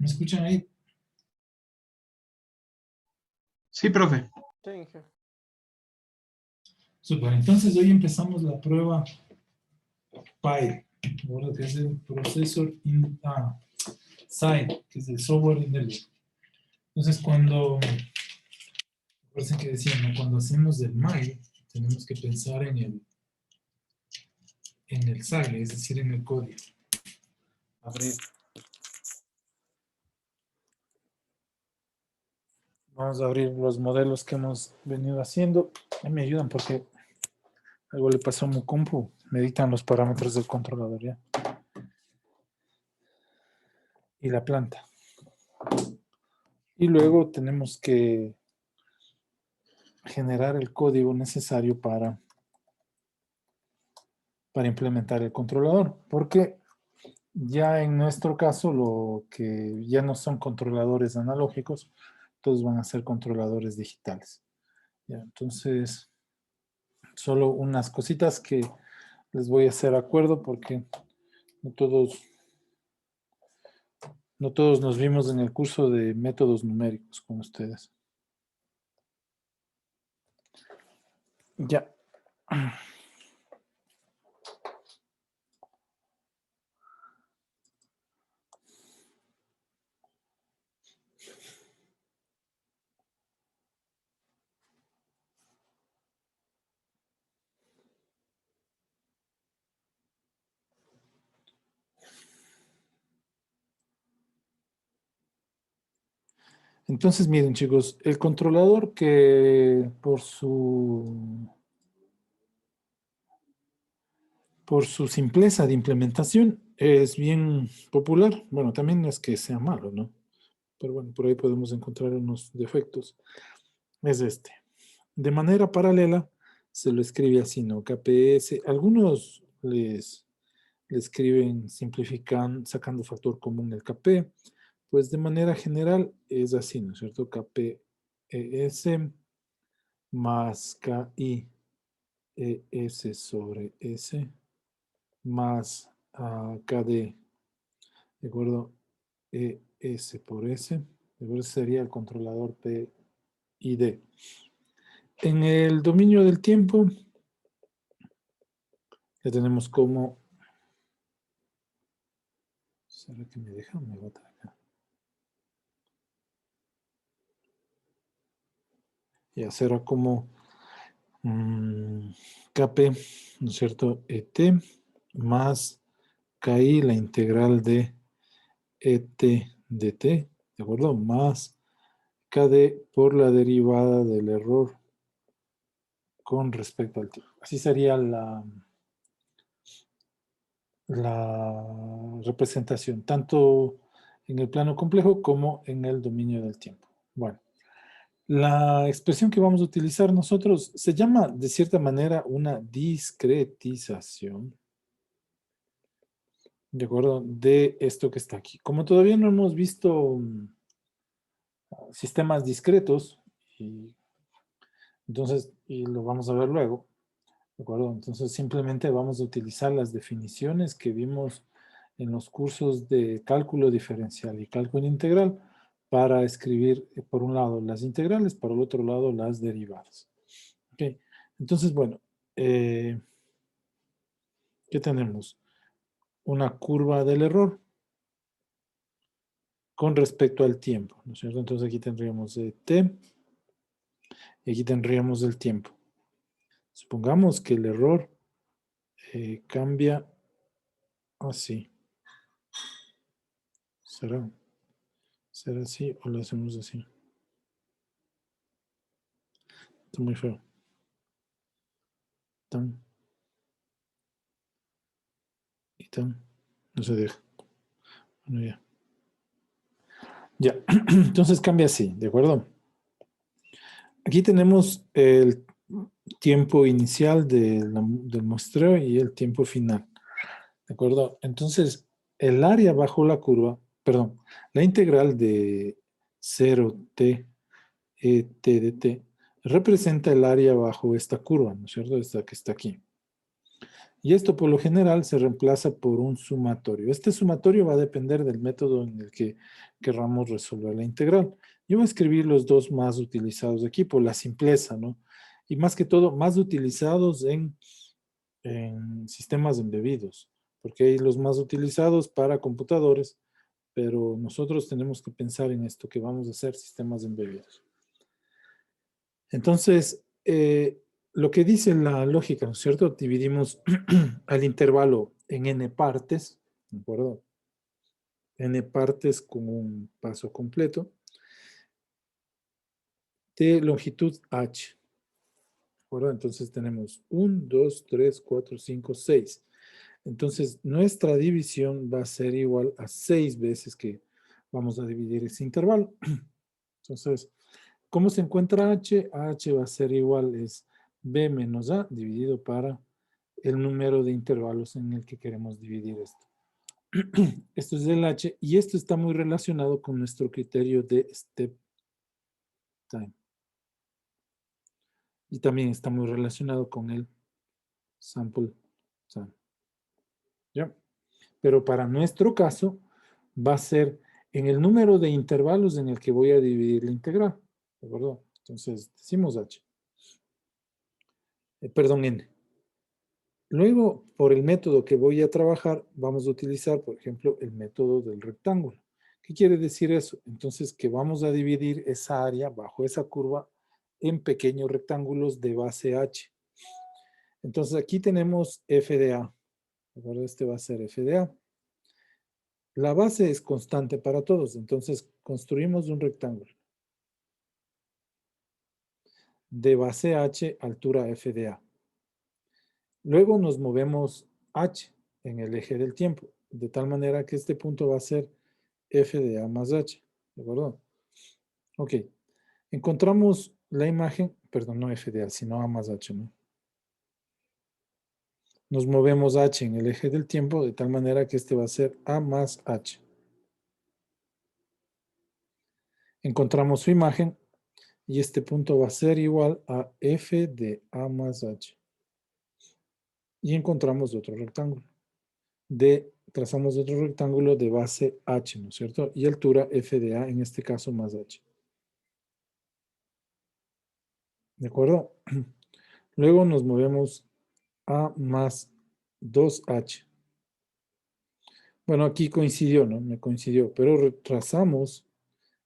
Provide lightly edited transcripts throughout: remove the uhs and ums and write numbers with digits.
¿Me escuchan ahí? Sí, profe. Sí, Inge. Súper, entonces hoy empezamos la prueba PI, ahora que es el procesor SAI, que es el software in the loop. Entonces recuerden que decían, ¿no? Cuando hacemos el MAI, tenemos que pensar en el SAI, es decir, en el código. Abrir. Vamos a abrir los modelos que hemos venido haciendo. Ahí me ayudan porque algo le pasó a mi compu. Me dictan los parámetros del controlador ya. Y la planta. Y luego tenemos que generar el código necesario para implementar el controlador. Porque ya en nuestro caso, lo que ya no son controladores analógicos, todos van a ser controladores digitales. Ya, entonces, solo unas cositas que les voy a hacer acuerdo porque no todos nos vimos en el curso de métodos numéricos con ustedes. Ya. Entonces, miren, chicos, el controlador que por su simpleza de implementación es bien popular. Bueno, también no es que sea malo, ¿no? Pero bueno, por ahí podemos encontrar unos defectos. Es este. De manera paralela, se lo escribe así, ¿no? KPS. Algunos les escriben simplificando, sacando factor común el KP. Pues de manera general es así, ¿no es cierto? KPES más KIES sobre S más KD, ¿de acuerdo? ES por S, ¿de acuerdo? Sería el controlador PID. En el dominio del tiempo, ya tenemos como... ¿Será que me deja? Me bota acá. Ya será como KP, ¿no es cierto? ET más KI, la integral de ET dt, ¿de acuerdo? Más KD por la derivada del error con respecto al tiempo. Así sería la representación, tanto en el plano complejo como en el dominio del tiempo. Bueno, la expresión que vamos a utilizar nosotros se llama, de cierta manera, una discretización, ¿de acuerdo? De esto que está aquí. Como todavía no hemos visto sistemas discretos, y lo vamos a ver luego, ¿de acuerdo? Entonces simplemente vamos a utilizar las definiciones que vimos en los cursos de cálculo diferencial y cálculo integral para escribir, por un lado, las integrales, por el otro lado, las derivadas. ¿Ok? Entonces, bueno, ¿qué tenemos? Una curva del error con respecto al tiempo, ¿no es cierto? Entonces aquí tendríamos t y aquí tendríamos el tiempo. Supongamos que el error cambia así. ¿Será así o lo hacemos así? Está muy feo. Tan. Y tan. No se deja. Bueno, ya. Ya. Entonces cambia así, ¿de acuerdo? Aquí tenemos el tiempo inicial del muestreo y el tiempo final. ¿De acuerdo? Entonces, el área bajo la curva, perdón, la integral de 0t t de t representa el área bajo esta curva, ¿no es cierto? Esta que está aquí. Y esto por lo general se reemplaza por un sumatorio. Este sumatorio va a depender del método en el que querramos resolver la integral. Yo voy a escribir los dos más utilizados aquí por la simpleza, ¿no? Y más que todo, más utilizados en sistemas embebidos, porque hay los más utilizados para computadores, pero nosotros tenemos que pensar en esto, que vamos a hacer sistemas embebidos. Entonces, lo que dice la lógica, ¿no es cierto? Dividimos al intervalo en n partes, ¿de acuerdo? N partes con un paso completo de longitud h, ¿de acuerdo? Entonces tenemos 1, 2, 3, 4, 5, 6. Entonces, nuestra división va a ser igual a 6 veces que vamos a dividir ese intervalo. Entonces, ¿cómo se encuentra h? H va a ser igual, es b menos a dividido para el número de intervalos en el que queremos dividir esto. Esto es el h y esto está muy relacionado con nuestro criterio de step time. Y también está muy relacionado con el sample time. ¿Ya? Pero para nuestro caso va a ser en el número de intervalos en el que voy a dividir la integral. ¿De acuerdo? Entonces, decimos h. Perdón, n. Luego, por el método que voy a trabajar, vamos a utilizar, por ejemplo, el método del rectángulo. ¿Qué quiere decir eso? Entonces, que vamos a dividir esa área bajo esa curva en pequeños rectángulos de base h. Entonces, aquí tenemos f de a. ¿De acuerdo? Este va a ser f de a. La base es constante para todos, entonces construimos un rectángulo de base h, altura f de a. Luego nos movemos h en el eje del tiempo, de tal manera que este punto va a ser f de a más h. ¿De acuerdo? Ok. Encontramos la imagen, perdón, no f de a, sino a más h, ¿no? Nos movemos h en el eje del tiempo, de tal manera que este va a ser a más h. Encontramos su imagen y este punto va a ser igual a f de a más h. Y encontramos otro rectángulo. Trazamos otro rectángulo de base h, ¿no es cierto? Y altura f de a, en este caso, más h. ¿De acuerdo? Luego nos movemos a más 2h. Bueno, aquí coincidió, ¿no? Me coincidió, pero retrasamos,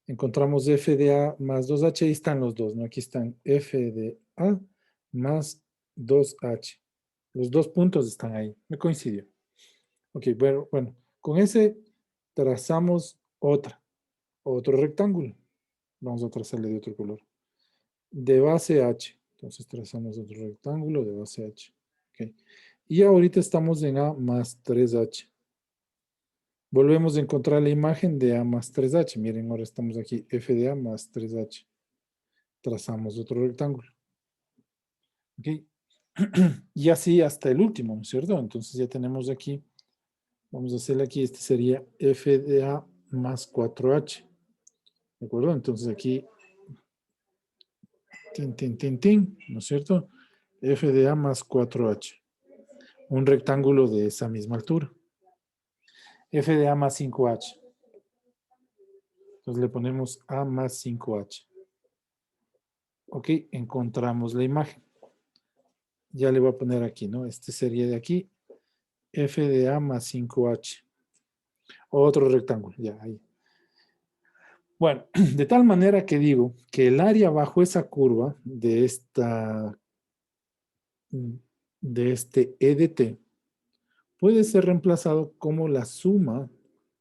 encontramos f de a más 2h y están los dos, ¿no? Aquí están f de a más 2h. Los dos puntos están ahí, me coincidió. Ok, bueno, con ese trazamos otro rectángulo. Vamos a trazarle de otro color. De base h. Entonces trazamos otro rectángulo de base h. Okay. Y ahorita estamos en a más 3h. Volvemos a encontrar la imagen de a más 3h. Miren, ahora estamos aquí, f de a más 3h. Trazamos otro rectángulo. Ok. Y así hasta el último, ¿no es cierto? Entonces ya tenemos aquí, vamos a hacerle aquí, este sería f de a más 4h. ¿De acuerdo? Entonces aquí, ¿no es cierto? F de a más 4h. Un rectángulo de esa misma altura. F de a más 5h. Entonces le ponemos a más 5h. Ok, encontramos la imagen. Ya le voy a poner aquí, ¿no? Este sería de aquí. F de a más 5h. Otro rectángulo, ya ahí. Bueno, de tal manera que digo que el área bajo esa curva de este E de t puede ser reemplazado como la suma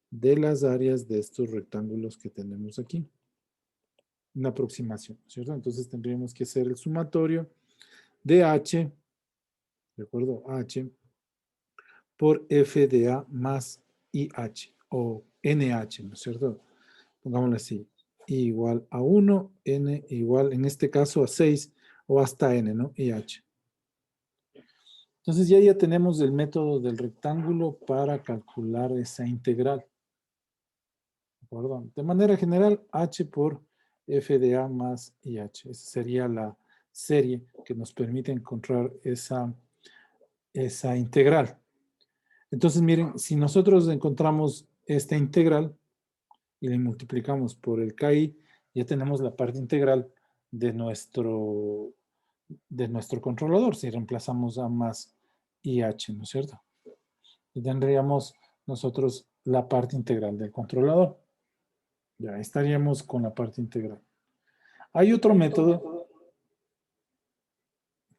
de las áreas de estos rectángulos que tenemos aquí. Una aproximación, ¿cierto? Entonces tendríamos que hacer el sumatorio de h, ¿de acuerdo? H por f de a más ih o nh, ¿no es cierto? Pongámoslo así. Igual a 1, n igual en este caso a 6 o hasta n, ¿no? ih. Entonces ya tenemos el método del rectángulo para calcular esa integral. ¿De acuerdo? De manera general, h por f de a más ih. Esa sería la serie que nos permite encontrar esa esa integral. Entonces, miren, si nosotros encontramos esta integral y le multiplicamos por el KI, ya tenemos la parte integral de nuestro controlador, si reemplazamos A más IH, ¿no es cierto? Y tendríamos nosotros la parte integral del controlador. Ya estaríamos con la parte integral. Hay otro método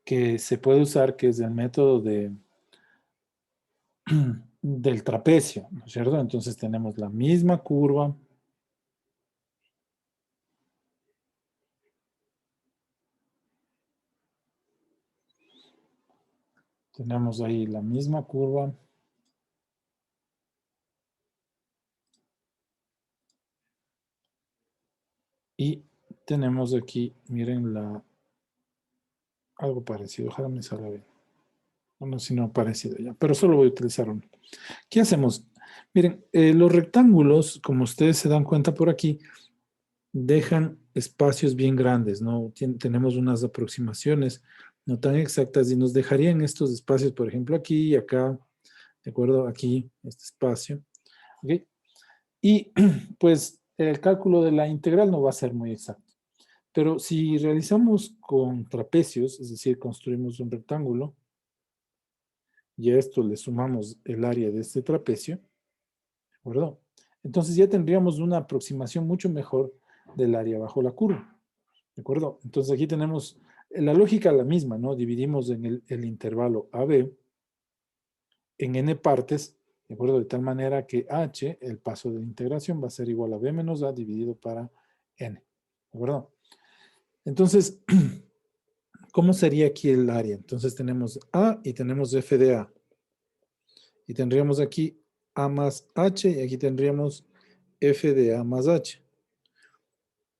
que se puede usar, que es el método del trapecio, ¿no es cierto? Entonces tenemos la misma curva. Tenemos ahí la misma curva. Y tenemos aquí, miren, algo parecido. Ojalá me salga bien. No, si no parecido ya, pero solo voy a utilizar uno. ¿Qué hacemos? Miren, los rectángulos, como ustedes se dan cuenta por aquí, dejan espacios bien grandes, ¿no? Tenemos unas aproximaciones no tan exactas y nos dejarían estos espacios, por ejemplo, aquí y acá, ¿de acuerdo? Aquí, este espacio, ¿ok? Y pues el cálculo de la integral no va a ser muy exacto. Pero si realizamos con trapecios, es decir, construimos un rectángulo y a esto le sumamos el área de este trapecio, ¿de acuerdo? Entonces ya tendríamos una aproximación mucho mejor del área bajo la curva, ¿de acuerdo? Entonces aquí tenemos la lógica la misma, ¿no? Dividimos en el intervalo AB en n partes, ¿de acuerdo? De tal manera que h, el paso de integración, va a ser igual a b menos a dividido para n, ¿de acuerdo? Entonces, ¿cómo sería aquí el área? Entonces tenemos A y tenemos f de A. Y tendríamos aquí A más H y aquí tendríamos f de A más H.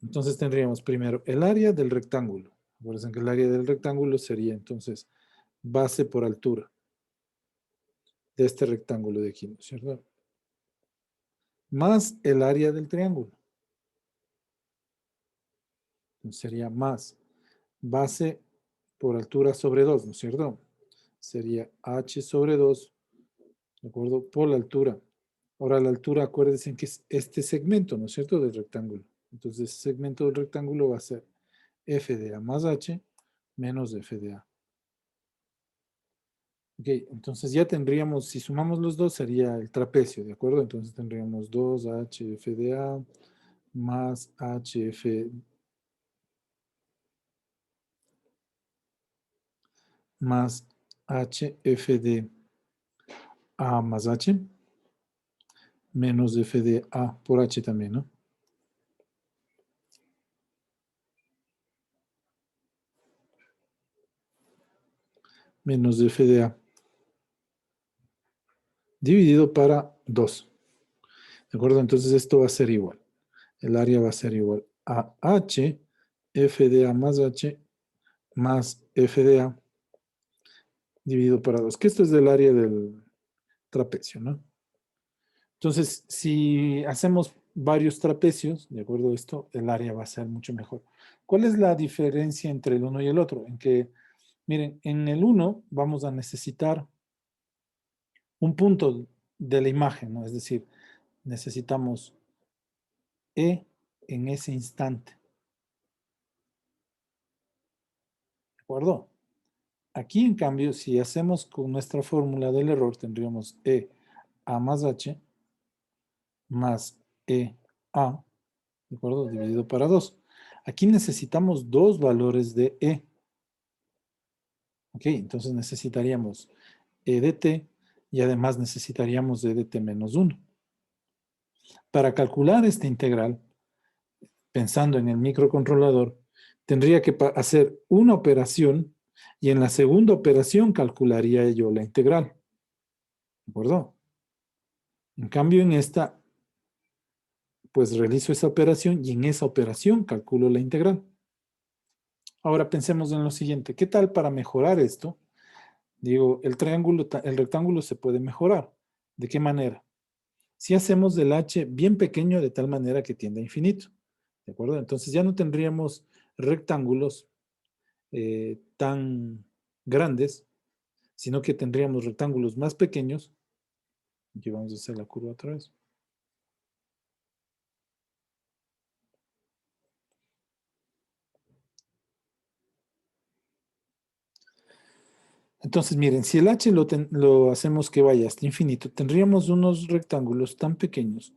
Entonces tendríamos primero el área del rectángulo. Recuerden que el área del rectángulo sería entonces base por altura de este rectángulo de aquí, ¿no es cierto? Más el área del triángulo. Entonces sería más base por altura sobre 2, ¿no es cierto? Sería H sobre 2, ¿de acuerdo? Por la altura. Ahora la altura, acuérdense que es este segmento, ¿no es cierto? Del rectángulo. Entonces, ese segmento del rectángulo va a ser f de a más h menos f de a. Ok, entonces ya tendríamos, si sumamos los dos, sería el trapecio, ¿de acuerdo? Entonces tendríamos 2h f de a más hf más hf de a más h menos f de a por h también, ¿no? Menos f de a dividido para 2. ¿De acuerdo? Entonces esto va a ser igual. El área va a ser igual a h, f de a más f de a dividido para 2, que esto es del área del trapecio, ¿no? Entonces, si hacemos varios trapecios, de acuerdo a esto, el área va a ser mucho mejor. ¿Cuál es la diferencia entre el uno y el otro? En que, miren, en el uno vamos a necesitar un punto de la imagen, ¿no? Es decir, necesitamos E en ese instante, ¿de acuerdo? Aquí, en cambio, si hacemos con nuestra fórmula del error, tendríamos E A más H más E A, ¿de acuerdo? Dividido para 2. Aquí necesitamos dos valores de E. Ok, entonces necesitaríamos E de T y además necesitaríamos E de T menos 1. Para calcular esta integral, pensando en el microcontrolador, tendría que hacer una operación y en la segunda operación calcularía yo la integral. ¿De acuerdo? En cambio, en esta, pues realizo esa operación y en esa operación calculo la integral. Ahora pensemos en lo siguiente. ¿Qué tal para mejorar esto? Digo, el rectángulo se puede mejorar. ¿De qué manera? Si hacemos el h bien pequeño de tal manera que tienda a infinito. ¿De acuerdo? Entonces ya no tendríamos rectángulos tan grandes, sino que tendríamos rectángulos más pequeños. Aquí vamos a hacer la curva otra vez. Entonces, miren, si el h lo hacemos que vaya hasta infinito, tendríamos unos rectángulos tan pequeños,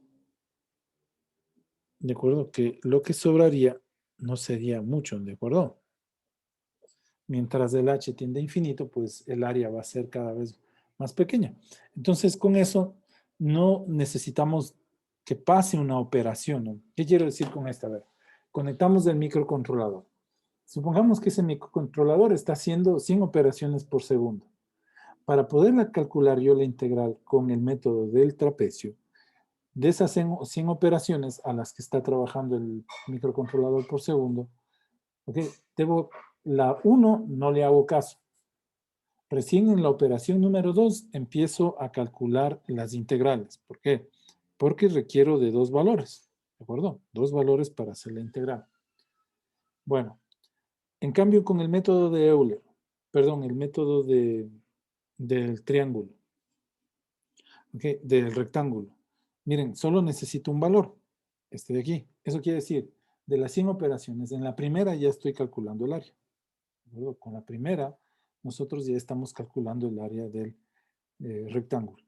¿de acuerdo? Que lo que sobraría no sería mucho, ¿de acuerdo? Mientras el h tiende a infinito, pues el área va a ser cada vez más pequeña. Entonces, con eso no necesitamos que pase una operación, ¿no? ¿Qué quiero decir con esto? A ver, conectamos el microcontrolador. Supongamos que ese microcontrolador está haciendo 100 operaciones por segundo. Para poderla calcular yo la integral con el método del trapecio, de esas 100 operaciones a las que está trabajando el microcontrolador por segundo, ¿okay? La 1 no le hago caso. Recién en la operación número 2 empiezo a calcular las integrales. ¿Por qué? Porque requiero de dos valores, ¿de acuerdo? Dos valores para hacer la integral. Bueno, en cambio con el método de Euler, perdón, el método del triángulo, ¿okay? Del rectángulo. Miren, solo necesito un valor, este de aquí. Eso quiere decir, de las 100 operaciones, en la primera ya estoy calculando el área. Con la primera, nosotros ya estamos calculando el área del rectángulo.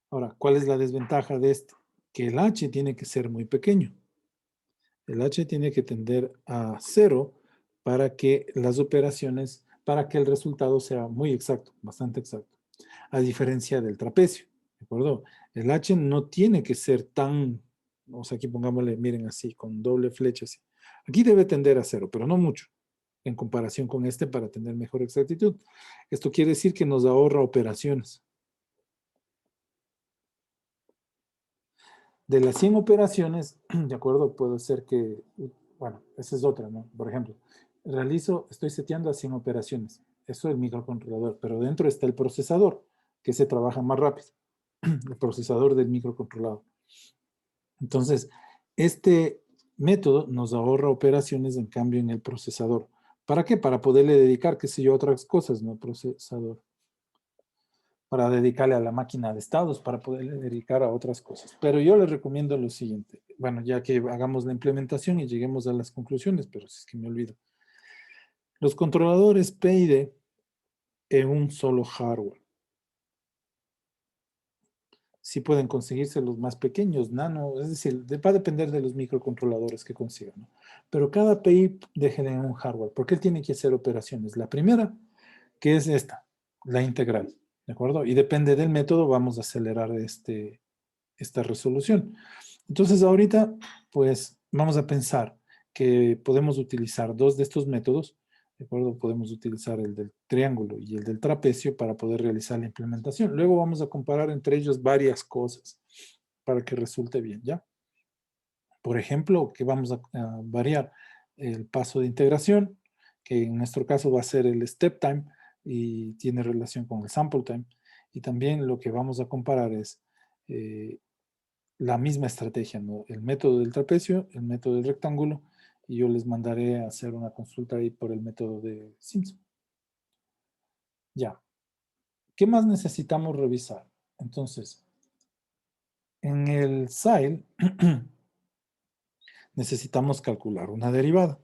Ahora, ¿cuál es la desventaja de esto? Que el h tiene que ser muy pequeño. El h tiene que tender a 0 para que las operaciones, para que el resultado sea muy exacto, bastante exacto. A diferencia del trapecio, ¿de acuerdo? El h no tiene que ser tan, o sea, aquí pongámosle, miren así, con doble flecha así. Aquí debe tender a 0, pero no mucho, en comparación con este para tener mejor exactitud. Esto quiere decir que nos ahorra operaciones. De las 100 operaciones, de acuerdo, puede ser que, bueno, esa es otra, ¿no? Por ejemplo, estoy seteando a 100 operaciones. Eso es el microcontrolador, pero dentro está el procesador, que se trabaja más rápido. El procesador del microcontrolador. Entonces, este método nos ahorra operaciones en cambio en el procesador. ¿Para qué? Para poderle dedicar, qué sé yo, otras cosas, ¿no? Procesador. Para dedicarle a la máquina de estados, para poderle dedicar a otras cosas. Pero yo les recomiendo lo siguiente. Bueno, ya que hagamos la implementación y lleguemos a las conclusiones, pero si es que me olvido. Los controladores P y D en un solo hardware. Sí pueden conseguirse los más pequeños, nano, es decir, va a depender de los microcontroladores que consigan, ¿no? Pero cada PI déjenle en un hardware, porque él tiene que hacer operaciones. La primera, que es esta, la integral, ¿de acuerdo? Y depende del método, vamos a acelerar esta resolución. Entonces ahorita, pues vamos a pensar que podemos utilizar dos de estos métodos, ¿de acuerdo? Podemos utilizar el del triángulo y el del trapecio para poder realizar la implementación. Luego vamos a comparar entre ellos varias cosas para que resulte bien, ¿ya? Por ejemplo, que vamos a variar el paso de integración, que en nuestro caso va a ser el step time y tiene relación con el sample time. Y también lo que vamos a comparar es la misma estrategia, ¿no? El método del trapecio, el método del rectángulo, y yo les mandaré a hacer una consulta ahí por el método de Simpson. Ya. ¿Qué más necesitamos revisar? Entonces, en el SAIL necesitamos calcular una derivada.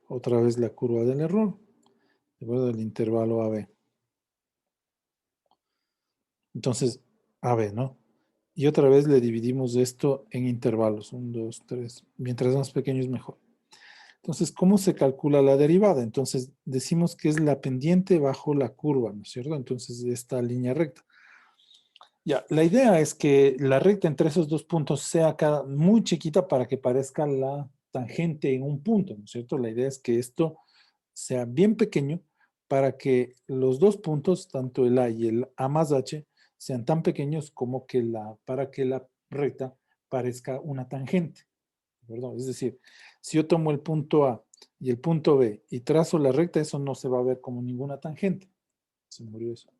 Otra vez la curva del error, de acuerdo del intervalo AB. Entonces, AB, ¿no? Y otra vez le dividimos esto en intervalos, 1, 2, 3. Mientras más pequeño es mejor. Entonces, ¿cómo se calcula la derivada? Entonces, decimos que es la pendiente bajo la curva, ¿no es cierto? Entonces, esta línea recta. Ya, la idea es que la recta entre esos dos puntos sea muy chiquita para que parezca la tangente en un punto, ¿no es cierto? La idea es que esto sea bien pequeño para que los dos puntos, tanto el A y el A más H, sean tan pequeños como que para que la recta parezca una tangente. ¿Verdad? Es decir, si yo tomo el punto A y el punto B y trazo la recta, eso no se va a ver como ninguna tangente. Se murió eso.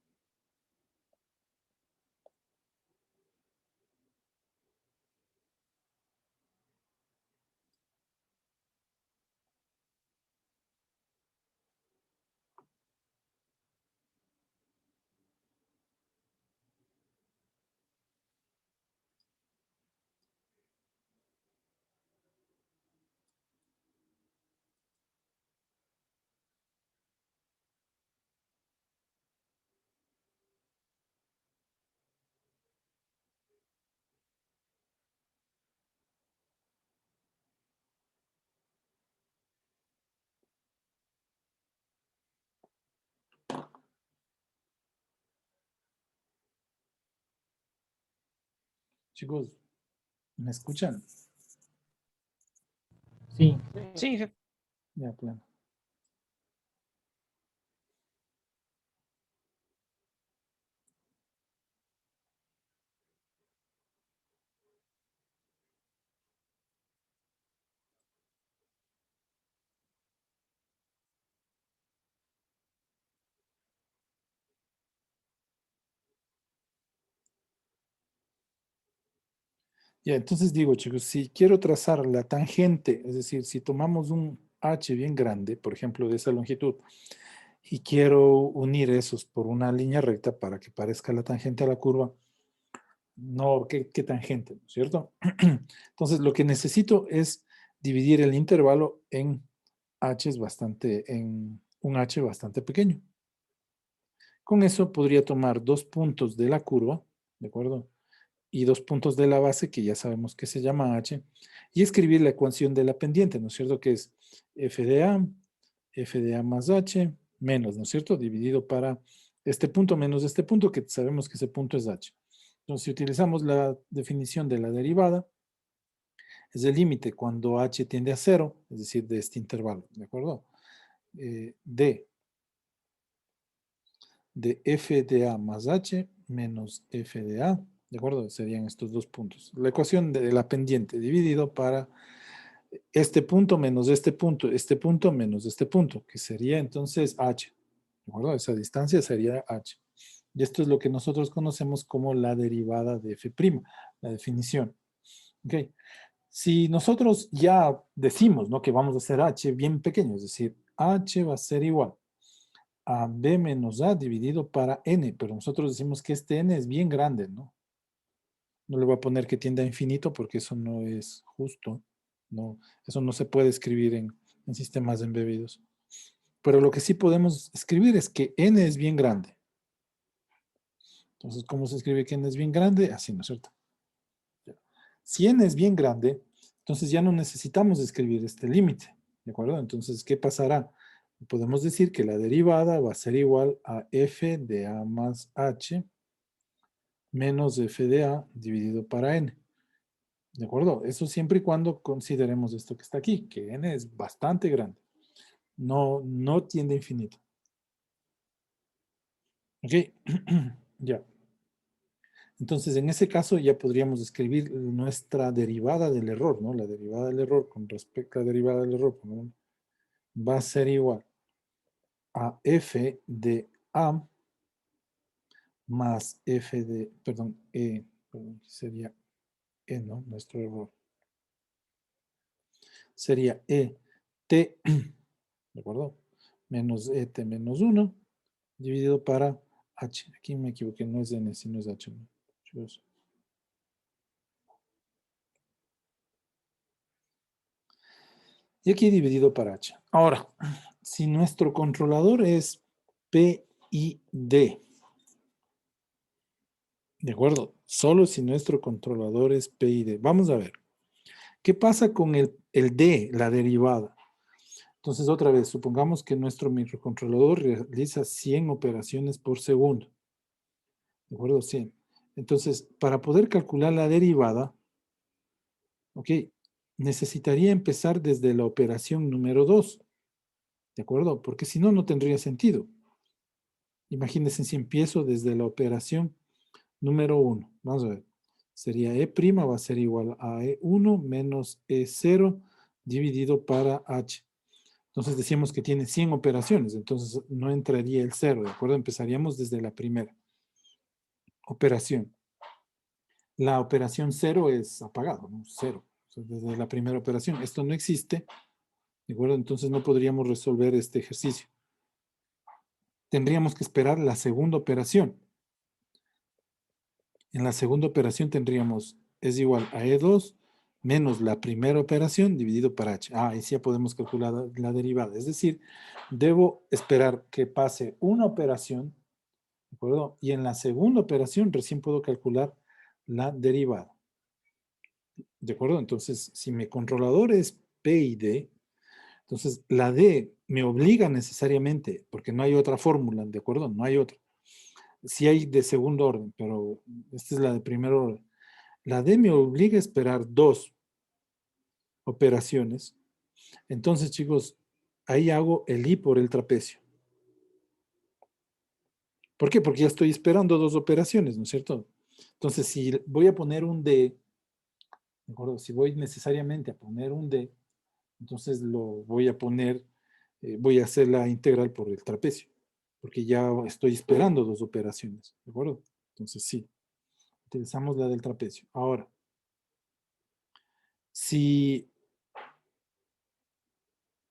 Chicos, ¿me escuchan? Sí. Sí, Ya, plano. Ya, entonces digo, chicos, si quiero trazar la tangente, es decir, si tomamos un h bien grande, por ejemplo, de esa longitud, y quiero unir esos por una línea recta para que parezca la tangente a la curva, no, ¿qué tangente? ¿No es cierto? Entonces, lo que necesito es dividir el intervalo en en un h bastante pequeño. Con eso podría tomar 2 puntos de la curva, ¿de acuerdo? Y 2 puntos de la base, que ya sabemos que se llama h, y escribir la ecuación de la pendiente, ¿no es cierto? Que es f de a más h, menos, ¿no es cierto? Dividido para este punto menos este punto, que sabemos que ese punto es h. Entonces, si utilizamos la definición de la derivada, es el límite cuando h tiende a 0, es decir, de este intervalo, ¿de acuerdo? De f de a más h menos f de a, ¿de acuerdo? Serían estos 2 puntos. La ecuación de la pendiente dividido para este punto menos este punto menos este punto, que sería entonces h, ¿de acuerdo? Esa distancia sería h. Y esto es lo que nosotros conocemos como la derivada de f', la definición. ¿Ok? Si nosotros ya decimos, ¿no?, que vamos a hacer h bien pequeño, es decir, h va a ser igual a b menos a dividido para n, pero nosotros decimos que este n es bien grande, ¿no? No le voy a poner que tiende a infinito porque eso no es justo, ¿no? Eso no se puede escribir en sistemas embebidos. Pero lo que sí podemos escribir es que n es bien grande. Entonces, ¿cómo se escribe que n es bien grande? Así, ¿no es cierto? Si n es bien grande, entonces ya no necesitamos escribir este límite, ¿de acuerdo? Entonces, ¿qué pasará? Podemos decir que la derivada va a ser igual a f de a más h menos f de a dividido para n. ¿De acuerdo? Eso siempre y cuando consideremos esto que está aquí, que n es bastante grande. No tiende a infinito. ¿Ok? Ya. Entonces, en ese caso ya podríamos escribir nuestra derivada del error, ¿no? La derivada del error con respecto a la derivada del error, ¿no?, va a ser igual a f de a más f de, perdón, sería e, ¿no? Nuestro error. Sería e t, ¿de acuerdo? Menos e t menos 1 dividido para h. Aquí me equivoqué, no es n, sino es h. ¿No? Y aquí dividido para h. Ahora, si nuestro controlador es P y D, ¿de acuerdo? Solo si nuestro controlador es P y D. Vamos a ver. ¿Qué pasa con el D, la derivada? Entonces, otra vez, supongamos que nuestro microcontrolador realiza 100 operaciones por segundo. ¿De acuerdo? 100. Entonces, para poder calcular la derivada, ok, necesitaría empezar desde la operación número 2. ¿De acuerdo? Porque si no, no tendría sentido. Imagínense si empiezo desde la operación número 1. Vamos a ver. Sería E' va a ser igual a E1 menos E0 dividido para H. Entonces decíamos que tiene 100 operaciones, entonces no entraría el 0, ¿de acuerdo? Empezaríamos desde la primera operación. La operación 0 es apagado, ¿no? 0. O sea, desde la primera operación. Esto no existe, ¿de acuerdo? Entonces no podríamos resolver este ejercicio. Tendríamos que esperar la segunda operación. En la segunda operación tendríamos es igual a E2 menos la primera operación dividido por H. Ahí sí ya podemos calcular la derivada. Es decir, debo esperar que pase una operación, ¿de acuerdo? Y en la segunda operación recién puedo calcular la derivada. ¿De acuerdo? Entonces, si mi controlador es P y D, entonces la D me obliga necesariamente, porque no hay otra fórmula, ¿de acuerdo? No hay otra. Sí hay de segundo orden, pero esta es la de primer orden. la D me obliga a esperar dos operaciones. Entonces, chicos, ahí hago el I por el trapecio. ¿Por qué? Porque ya estoy esperando dos operaciones, ¿no es cierto? Entonces, si voy a poner un D, ¿de acuerdo? Si voy necesariamente a poner un D, entonces lo voy a poner, voy a hacer la integral por el trapecio, porque ya estoy esperando dos operaciones, ¿de acuerdo? Entonces, sí, utilizamos la del trapecio. Ahora, si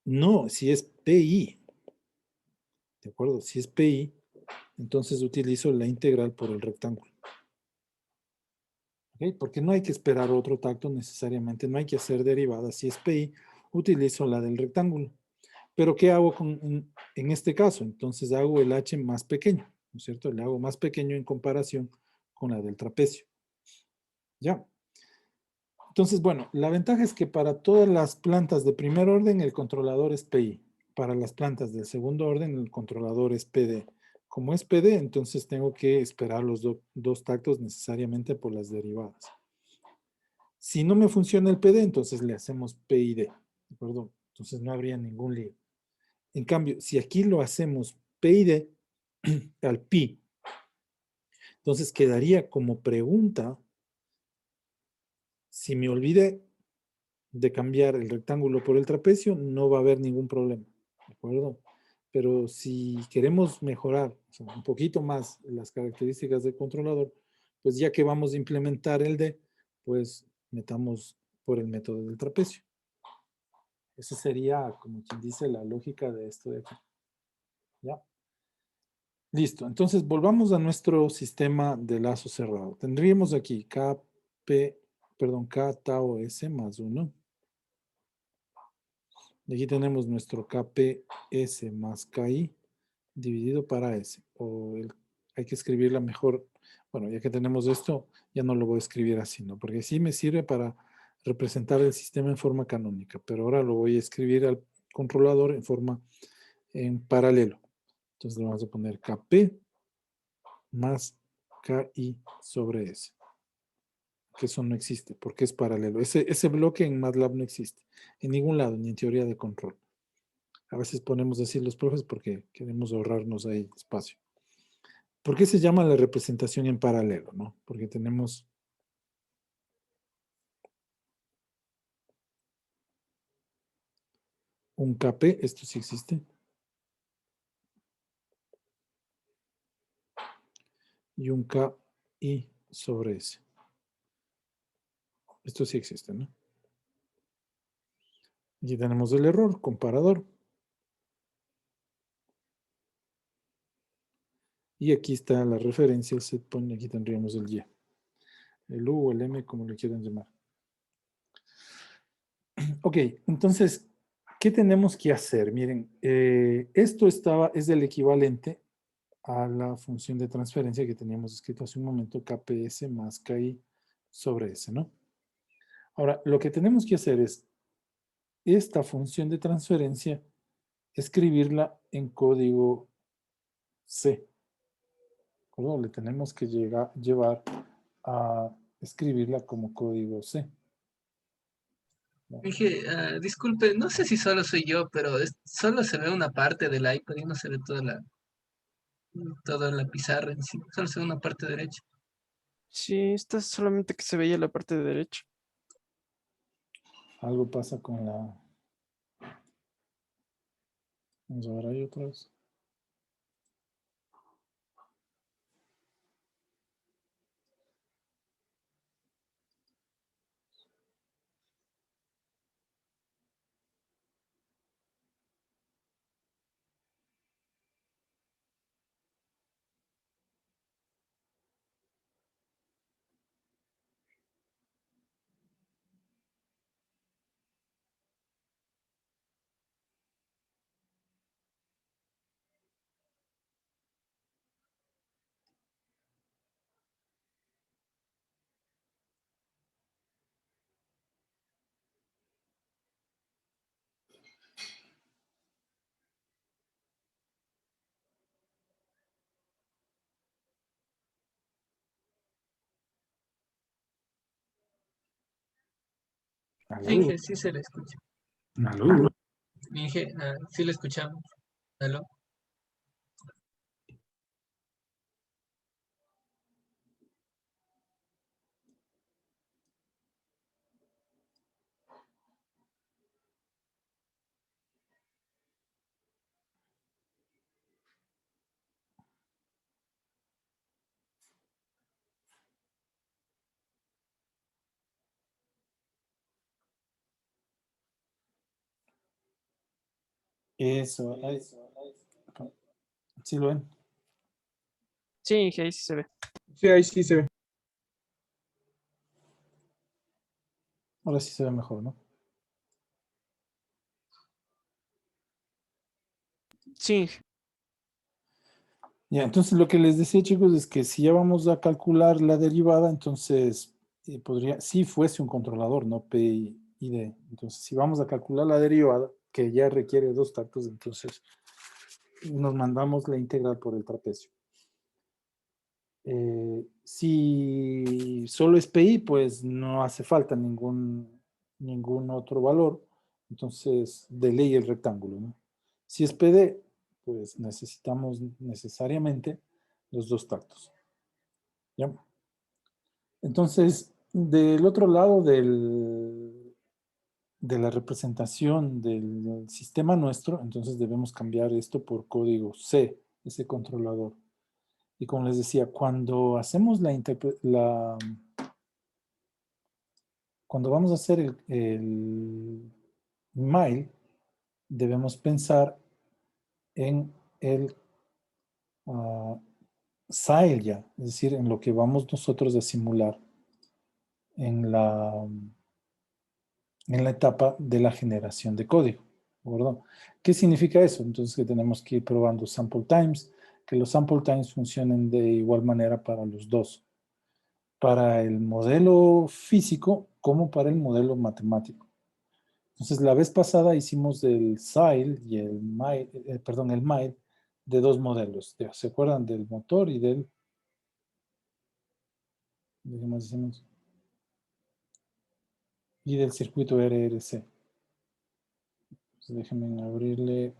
no, si es PI, ¿de acuerdo? Si es PI, entonces utilizo la integral por el rectángulo. ¿Ok? Porque no hay que esperar otro tacto necesariamente, no hay que hacer derivadas. Si es PI, utilizo la del rectángulo. Pero ¿qué hago en este caso? Entonces hago el H más pequeño, ¿no es cierto? Le hago más pequeño en comparación con la del trapecio. ¿Ya? Entonces, bueno, la ventaja es que para todas las plantas de primer orden el controlador es PI. Para las plantas del segundo orden el controlador es PD. Como es PD, entonces tengo que esperar los dos tactos necesariamente por las derivadas. Si no me funciona el PD, entonces le hacemos PID. ¿De acuerdo? Entonces no habría ningún lío. En cambio, si aquí lo hacemos PID al pi, entonces quedaría como pregunta, si me olvidé de cambiar el rectángulo por el trapecio, no va a haber ningún problema, ¿de acuerdo? Pero si queremos mejorar, o sea, un poquito más las características del controlador, pues ya que vamos a implementar el D, pues metamos por el método del trapecio. Esa sería, como quien dice, la lógica de esto de aquí. ¿Ya? Listo. Entonces, volvamos a nuestro sistema de lazo cerrado. Tendríamos aquí K tau S más 1. Y aquí tenemos nuestro KPS más KI dividido para S. Hay que escribirla mejor. Bueno, ya que tenemos esto, ya no lo voy a escribir así, ¿no? Porque sí me sirve para representar el sistema en forma canónica, pero ahora lo voy a escribir al controlador en paralelo. Entonces le vamos a poner KP más KI sobre S. Que eso no existe, porque es paralelo. Ese bloque en MATLAB no existe, en ningún lado, ni en teoría de control. A veces ponemos así los profes porque queremos ahorrarnos ahí espacio. ¿Por qué se llama la representación en paralelo? ¿No? Porque tenemos un KP, esto sí existe, y un KI sobre S. Esto sí existe, ¿no? Aquí tenemos el error, comparador. Y aquí está la referencia, se pone, aquí tendríamos el Y. El U o el M, como le quieran llamar. Ok, entonces, ¿qué tenemos que hacer? Miren, esto es el equivalente a la función de transferencia que teníamos escrito hace un momento, KPS más KI sobre S, ¿no? Ahora, lo que tenemos que hacer es esta función de transferencia, escribirla en código C. ¿Cómo? Le tenemos que llevar a escribirla como código C. ¿No? Dije, disculpe, no sé si solo soy yo, pero solo se ve una parte del iPad y no se ve toda la pizarra en sí, solo se ve una parte derecha. Sí, esta es solamente que se veía la parte de derecha. Algo pasa con la... Vamos a ver ahí otra vez. Aló, Finge, sí se le escucha. aló. Finge, sí le escuchamos. ¿Aló? Eso, ahí. ¿Sí lo ven? Sí, ahí sí se ve. Sí, ahí sí se ve. Ahora sí se ve mejor, ¿no? Sí, Ya, entonces lo que les decía, chicos, es que si ya vamos a calcular la derivada, entonces podría, si fuese un controlador, no P y D. Entonces, si vamos a calcular la derivada, que ya requiere dos tactos, entonces nos mandamos la integral por el trapecio. Si solo es PI, pues no hace falta ningún otro valor. Entonces, de ley el rectángulo, ¿no? Si es PD, pues necesitamos necesariamente los dos tactos. ¿Ya? Entonces, del otro lado de la representación del sistema nuestro, entonces debemos cambiar esto por código C, ese controlador. Y como les decía, cuando hacemos cuando vamos a hacer el mail, debemos pensar en el SAIL ya, es decir, en lo que vamos nosotros a simular en la etapa de la generación de código, ¿verdad? ¿Qué significa eso? Entonces que tenemos que ir probando sample times, que los sample times funcionen de igual manera para los dos, para el modelo físico como para el modelo matemático. Entonces, la vez pasada hicimos el SAIL y el MAIL, el MAIL de dos modelos. ¿Se acuerdan del motor y ¿de qué más hicimos? Y del circuito RRC? Entonces, déjenme abrirle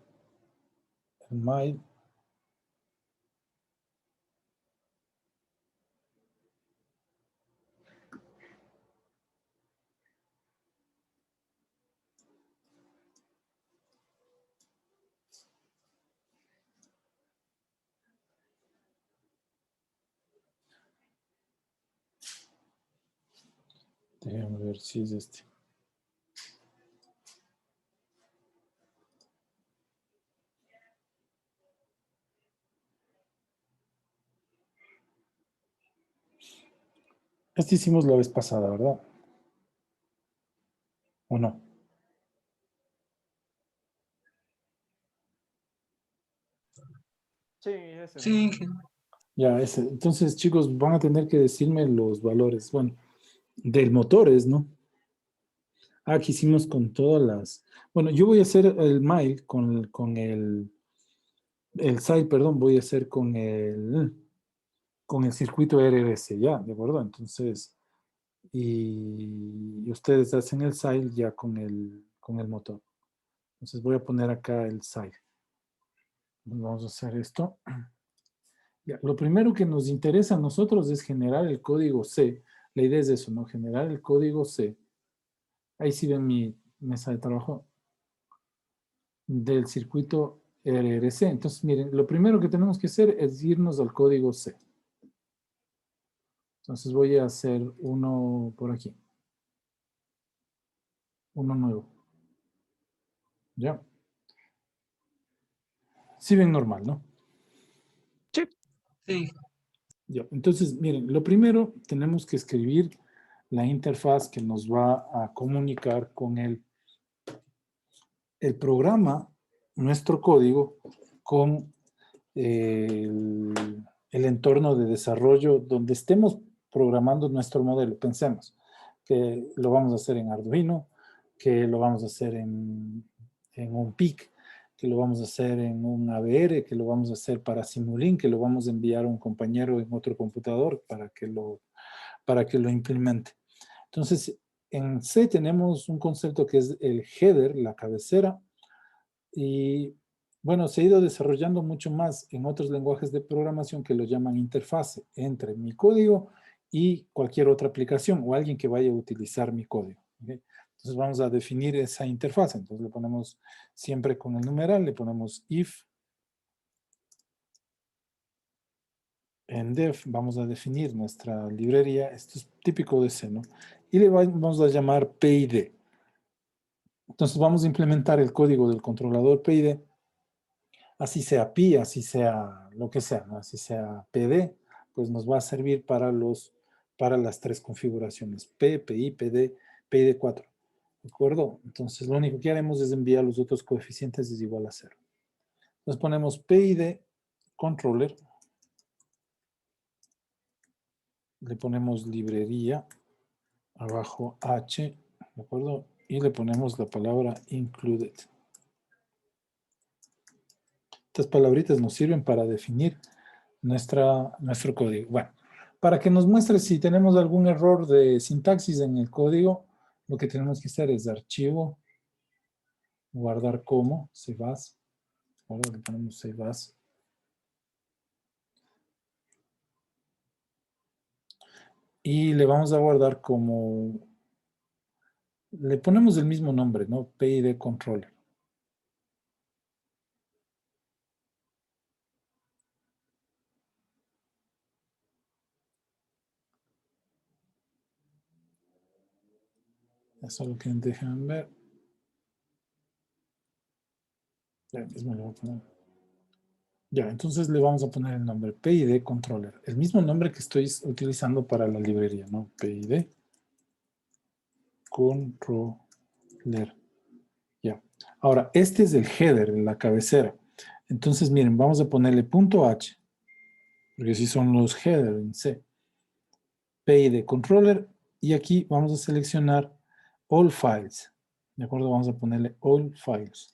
el MAIL. Déjenme ver si es este. Este hicimos la vez pasada, ¿verdad? ¿O no? sí, ese. Sí, Ya, ese. Entonces, chicos, van a tener que decirme los valores. Bueno, del motores, ¿no? Aquí hicimos con todas las... Bueno, yo voy a hacer el MAIL con el SAI, perdón, voy a hacer con el circuito RRC, ya, ¿de acuerdo? Entonces, y ustedes hacen el SAIL ya con el motor. Entonces voy a poner acá el SAIL. Vamos a hacer esto. Ya, lo primero que nos interesa a nosotros es generar el código C. La idea es eso, ¿no? Generar el código C. Ahí sí ven mi mesa de trabajo del circuito RRC. Entonces, miren, lo primero que tenemos que hacer es irnos al código C. Entonces voy a hacer uno por aquí. Uno nuevo. ¿Ya? Sí ven normal, ¿no? sí. Ya. Entonces, miren, lo primero tenemos que escribir la interfaz que nos va a comunicar con el programa, nuestro código, con el entorno de desarrollo donde estemos programando nuestro modelo. Pensemos que lo vamos a hacer en Arduino, que lo vamos a hacer en un PIC, que lo vamos a hacer en un AVR, que lo vamos a hacer para Simulink, que lo vamos a enviar a un compañero en otro computador para que lo implemente. Entonces, En C tenemos un concepto que es el header, la cabecera, y bueno, se ha ido desarrollando mucho más en otros lenguajes de programación que lo llaman interfase entre mi código y cualquier otra aplicación o alguien que vaya a utilizar mi código. ¿Okay? Entonces vamos a definir esa interfase. Entonces le ponemos siempre con el numeral, le ponemos if en def, vamos a definir nuestra librería. Esto es típico de C, ¿no? Y le vamos a llamar PID. Entonces vamos a implementar el código del controlador PID, así sea PI, así sea lo que sea, ¿no? Así sea PD, pues nos va a servir para las tres configuraciones, P, PI, PD, PID4. ¿De acuerdo? Entonces lo único que haremos es enviar los otros coeficientes es igual a 0. Entonces ponemos PID controller, le ponemos librería, abajo H, ¿de acuerdo? Y le ponemos la palabra included. Estas palabritas nos sirven para definir nuestro código. Bueno, para que nos muestre si tenemos algún error de sintaxis en el código, lo que tenemos que hacer es archivo, guardar como, save as. Ahora le ponemos save as. Y le vamos a guardar como, le ponemos el mismo nombre, ¿no? PID controller. Eso es lo que dejan ver. Ya mismo le voy a poner. Ya, entonces le vamos a poner el nombre PID controller. El mismo nombre que estoy utilizando para la librería, ¿no? PID controller. Ya. Ahora, este es el header, la cabecera. Entonces, miren, vamos a ponerle punto H, porque así son los headers en C. PID controller, y aquí vamos a seleccionar all files. ¿De acuerdo? Vamos a ponerle all files.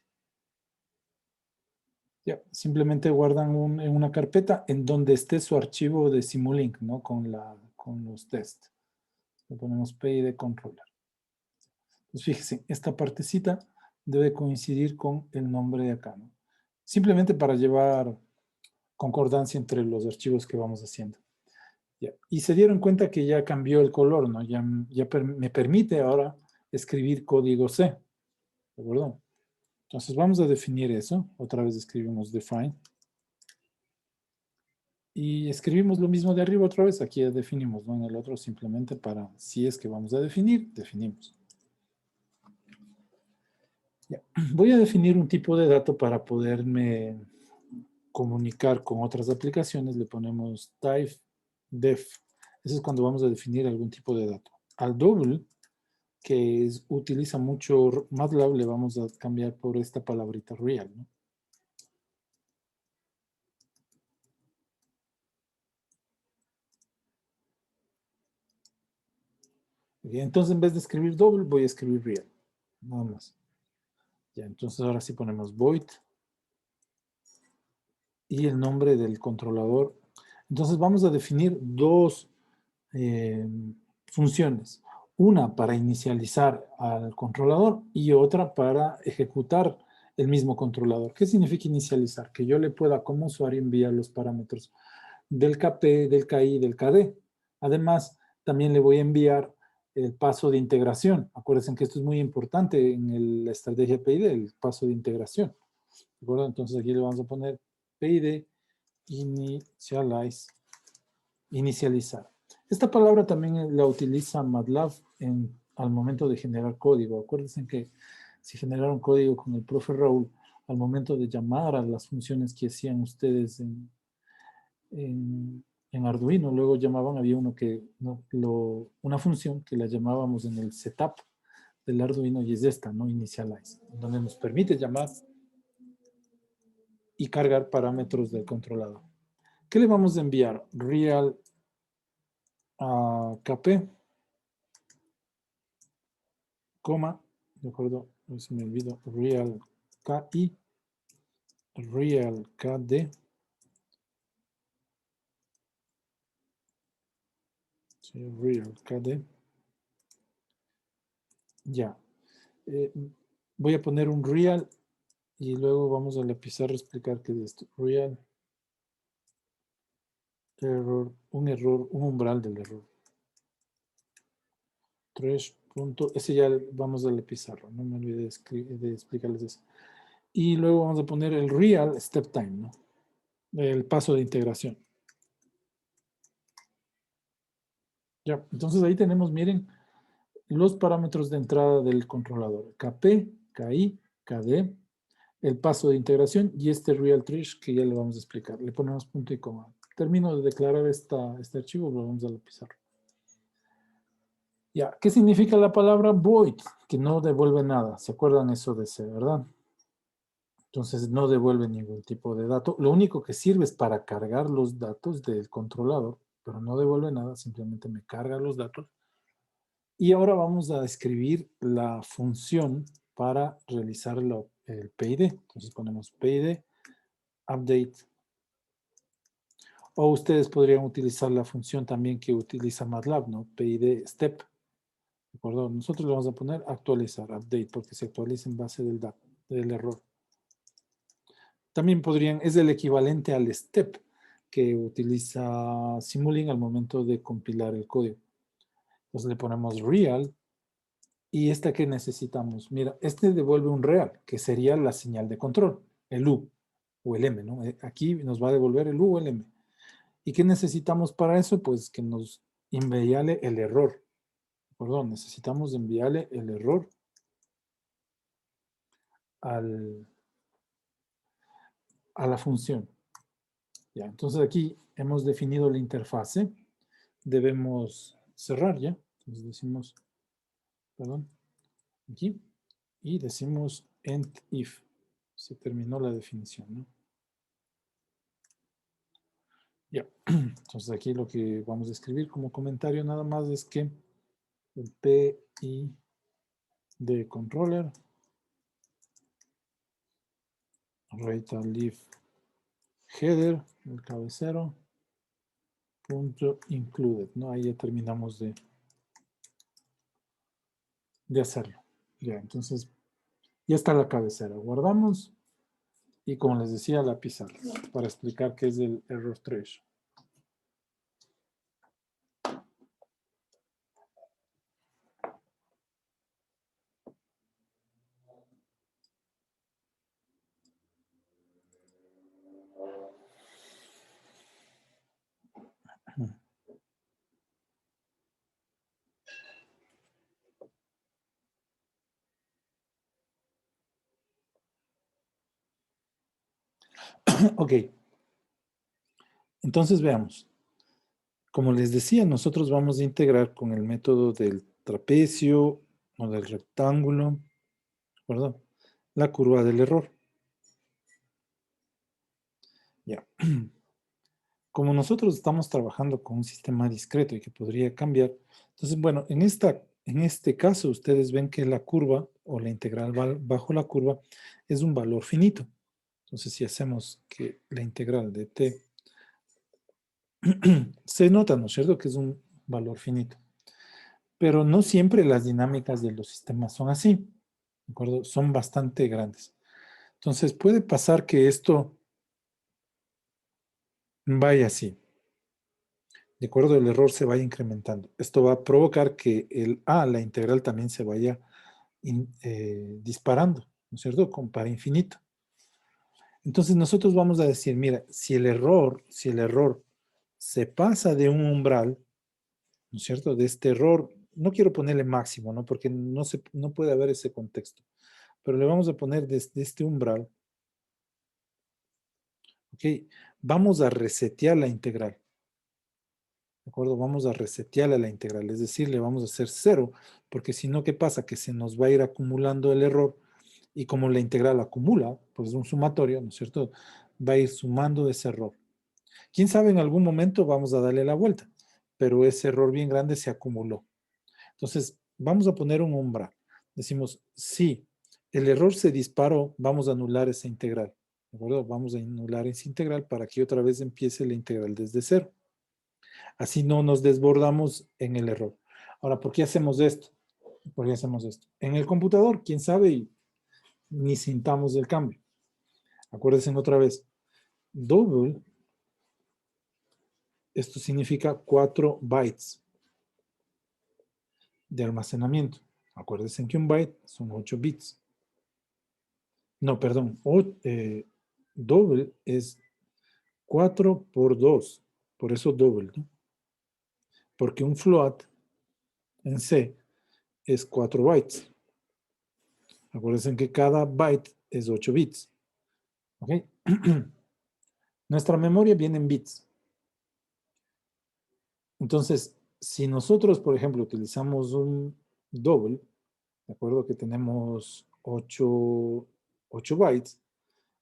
Ya, simplemente guardan en una carpeta en donde esté su archivo de Simulink, ¿no? Con los tests. Le ponemos PID controller. Pues fíjense, esta partecita debe coincidir con el nombre de acá, ¿no? Simplemente para llevar concordancia entre los archivos que vamos haciendo. Ya. Y se dieron cuenta que ya cambió el color, ¿no? Ya me permite ahora escribir código C. ¿De acuerdo? Entonces vamos a definir eso. Otra vez escribimos define. Y escribimos lo mismo de arriba otra vez. Aquí ya definimos, ¿no? En el otro simplemente para, si es que vamos a definir, definimos. Ya. Voy a definir un tipo de dato para poderme comunicar con otras aplicaciones. Le ponemos type def. Eso es cuando vamos a definir algún tipo de dato. Al double, que utiliza mucho MATLAB, le vamos a cambiar por esta palabrita real, ¿no? Y entonces, en vez de escribir double, voy a escribir real. Nada más. Ya, entonces ahora sí ponemos void y el nombre del controlador. Entonces vamos a definir dos funciones. Una para inicializar al controlador y otra para ejecutar el mismo controlador. ¿Qué significa inicializar? Que yo le pueda como usuario enviar los parámetros del KP, del KI, del KD. Además, también le voy a enviar el paso de integración. Acuérdense que esto es muy importante en la estrategia PID, el paso de integración. ¿De acuerdo? Entonces aquí le vamos a poner PID inicializar. Esta palabra también la utiliza MATLAB al momento de generar código. Acuérdense que si generaron código con el profe Raúl, al momento de llamar a las funciones que hacían ustedes en Arduino, luego llamaban, había una función que la llamábamos en el setup del Arduino y es esta, ¿no? Initialize, donde nos permite llamar y cargar parámetros del controlador. ¿Qué le vamos a enviar? Real a KP, coma, de acuerdo, se me olvidó, real KI, real KD, sí, real KD, Ya. Voy a poner un real y luego vamos a la pizarra a explicar qué es esto. Real error, un umbral del error. Trash punto, ese ya vamos a la pizarra, no me olvidé de explicarles eso. Y luego vamos a poner el real step time, ¿no? El paso de integración. Ya, entonces ahí tenemos, miren, los parámetros de entrada del controlador. KP, KI, KD, el paso de integración y este real trash que ya le vamos a explicar. Le ponemos punto y coma. Termino de declarar este archivo, lo vamos a la pizarra. Ya, ¿qué significa la palabra void? Que no devuelve nada. ¿Se acuerdan eso de ese, verdad? Entonces no devuelve ningún tipo de dato. Lo único que sirve es para cargar los datos del controlador, pero no devuelve nada, simplemente me carga los datos. Y ahora vamos a escribir la función para realizar el PID. Entonces ponemos PID, update. O ustedes podrían utilizar la función también que utiliza MATLAB, ¿no? PID step. ¿De acuerdo? Nosotros le vamos a poner actualizar, update, porque se actualiza en base del error. También es el equivalente al step que utiliza Simulink al momento de compilar el código. Entonces le ponemos real. ¿Y esta que necesitamos? Mira, este devuelve un real, que sería la señal de control, el U o el M, ¿no? Aquí nos va a devolver el U o el M. ¿Y qué necesitamos para eso? Pues que nos envíale el error. Perdón, necesitamos enviarle el error a la función. Ya, entonces aquí hemos definido la interfase. Debemos cerrar ya. Entonces decimos, perdón, aquí. Y decimos end if. Se terminó la definición, ¿no? Ya. Entonces aquí lo que vamos a escribir como comentario nada más es que el PI de controller rate leaf header, el cabecero, punto included, ¿no? Ahí ya terminamos de hacerlo. Ya, entonces ya está la cabecera. Guardamos y como les decía, la pizarra para explicar qué es el error trash. Ok. Entonces veamos. Como les decía, nosotros vamos a integrar con el método del trapecio o del rectángulo, ¿verdad? La curva del error. Ya. Como nosotros estamos trabajando con un sistema discreto y que podría cambiar, entonces, bueno, en este caso ustedes ven que la curva o la integral bajo la curva es un valor finito. Entonces, si hacemos que la integral de t se nota, ¿no es cierto?, que es un valor finito. Pero no siempre las dinámicas de los sistemas son así, ¿de acuerdo? Son bastante grandes. Entonces, puede pasar que esto vaya así. De acuerdo, el error se vaya incrementando. Esto va a provocar que la integral también se vaya disparando, ¿no es cierto? Para infinito. Entonces nosotros vamos a decir, mira, si el error se pasa de un umbral, ¿no es cierto? De este error, no quiero ponerle máximo, ¿no? Porque no puede haber ese contexto. Pero le vamos a poner desde este umbral, ¿ok? Vamos a resetear la integral. ¿De acuerdo? Vamos a resetearle la integral, es decir, le vamos a hacer 0, porque si no, ¿qué pasa? Que se nos va a ir acumulando el error, y como la integral acumula, pues es un sumatorio, ¿no es cierto? Va a ir sumando ese error. ¿Quién sabe? En algún momento vamos a darle la vuelta, pero ese error bien grande se acumuló. Entonces, vamos a poner un umbral. Decimos, si el error se disparó, vamos a anular esa integral. ¿De acuerdo? Vamos a anular esa integral para que otra vez empiece la integral desde 0. Así no nos desbordamos en el error. Ahora, ¿por qué hacemos esto? por qué hacemos esto. En el computador, quién sabe, y ni sintamos el cambio. Acuérdense otra vez, double, esto significa 4 bytes de almacenamiento. Acuérdense que un byte son 8 bits. No, perdón, double es 4 por 2, por eso double, ¿no? Porque un float en C es 4 bytes. Acuérdense que cada byte es 8 bits. ¿Ok? Nuestra memoria viene en bits. Entonces, si nosotros, por ejemplo, utilizamos un double, de acuerdo que tenemos 8 bytes,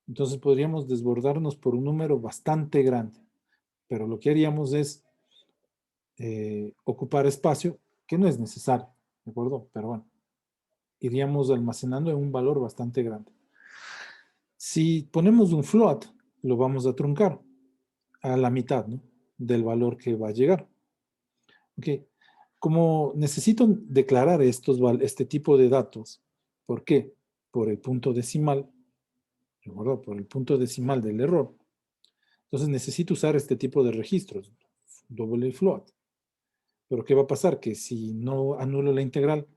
entonces podríamos desbordarnos por un número bastante grande. Pero lo que haríamos es ocupar espacio que no es necesario, ¿de acuerdo? Pero bueno, iríamos almacenando en un valor bastante grande. Si ponemos un float, lo vamos a truncar a la mitad, ¿no? Del valor que va a llegar. Ok. Como necesito declarar este tipo de datos, ¿por qué? Por el punto decimal, ¿de acuerdo? Por el punto decimal del error. Entonces necesito usar este tipo de registros, double float. Pero ¿qué va a pasar? Que si no anulo la integral,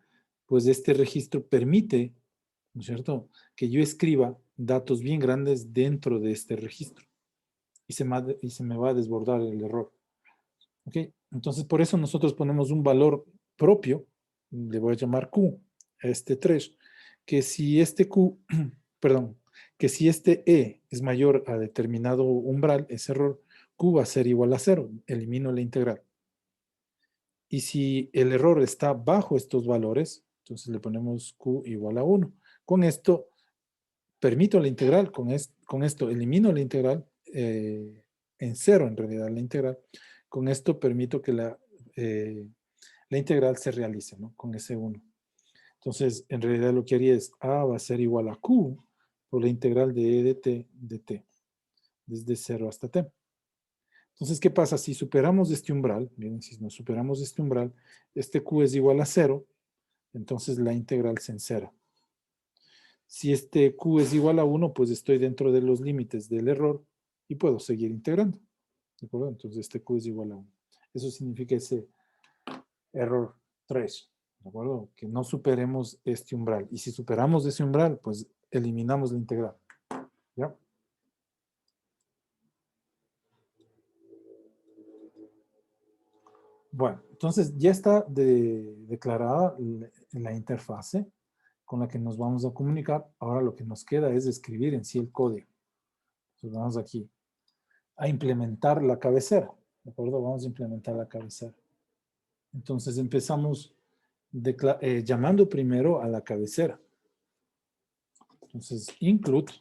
pues este registro permite, ¿no es cierto?, que yo escriba datos bien grandes dentro de este registro y se me va a desbordar el error. ¿Ok? Entonces, por eso nosotros ponemos un valor propio, le voy a llamar Q, a este 3, que si este Q, perdón, que si este E es mayor a determinado umbral, ese error, Q va a ser igual a 0, elimino la integral. Y si el error está bajo estos valores, entonces le ponemos Q igual a 1. Con esto, permito la integral, con esto elimino la integral, en 0 en realidad la integral. Con esto permito que la integral se realice, ¿no? Con ese 1. Entonces, en realidad lo que haría es A va a ser igual a Q por la integral de E de T de T, desde 0 hasta T. Entonces, ¿qué pasa? Si superamos este umbral, miren, si nos superamos este umbral, este Q es igual a 0, entonces la integral se encera. Si este Q es igual a 1, pues estoy dentro de los límites del error y puedo seguir integrando. ¿De acuerdo? Entonces este Q es igual a 1. Eso significa ese error 3. ¿De acuerdo? Que no superemos este umbral. Y si superamos ese umbral, pues eliminamos la integral. ¿Ya? Bueno, entonces ya está declarada la interfase con la que nos vamos a comunicar. Ahora lo que nos queda es escribir en sí el código. Entonces vamos aquí a implementar la cabecera. ¿De acuerdo? Vamos a implementar la cabecera. Entonces empezamos llamando primero a la cabecera. Entonces, include.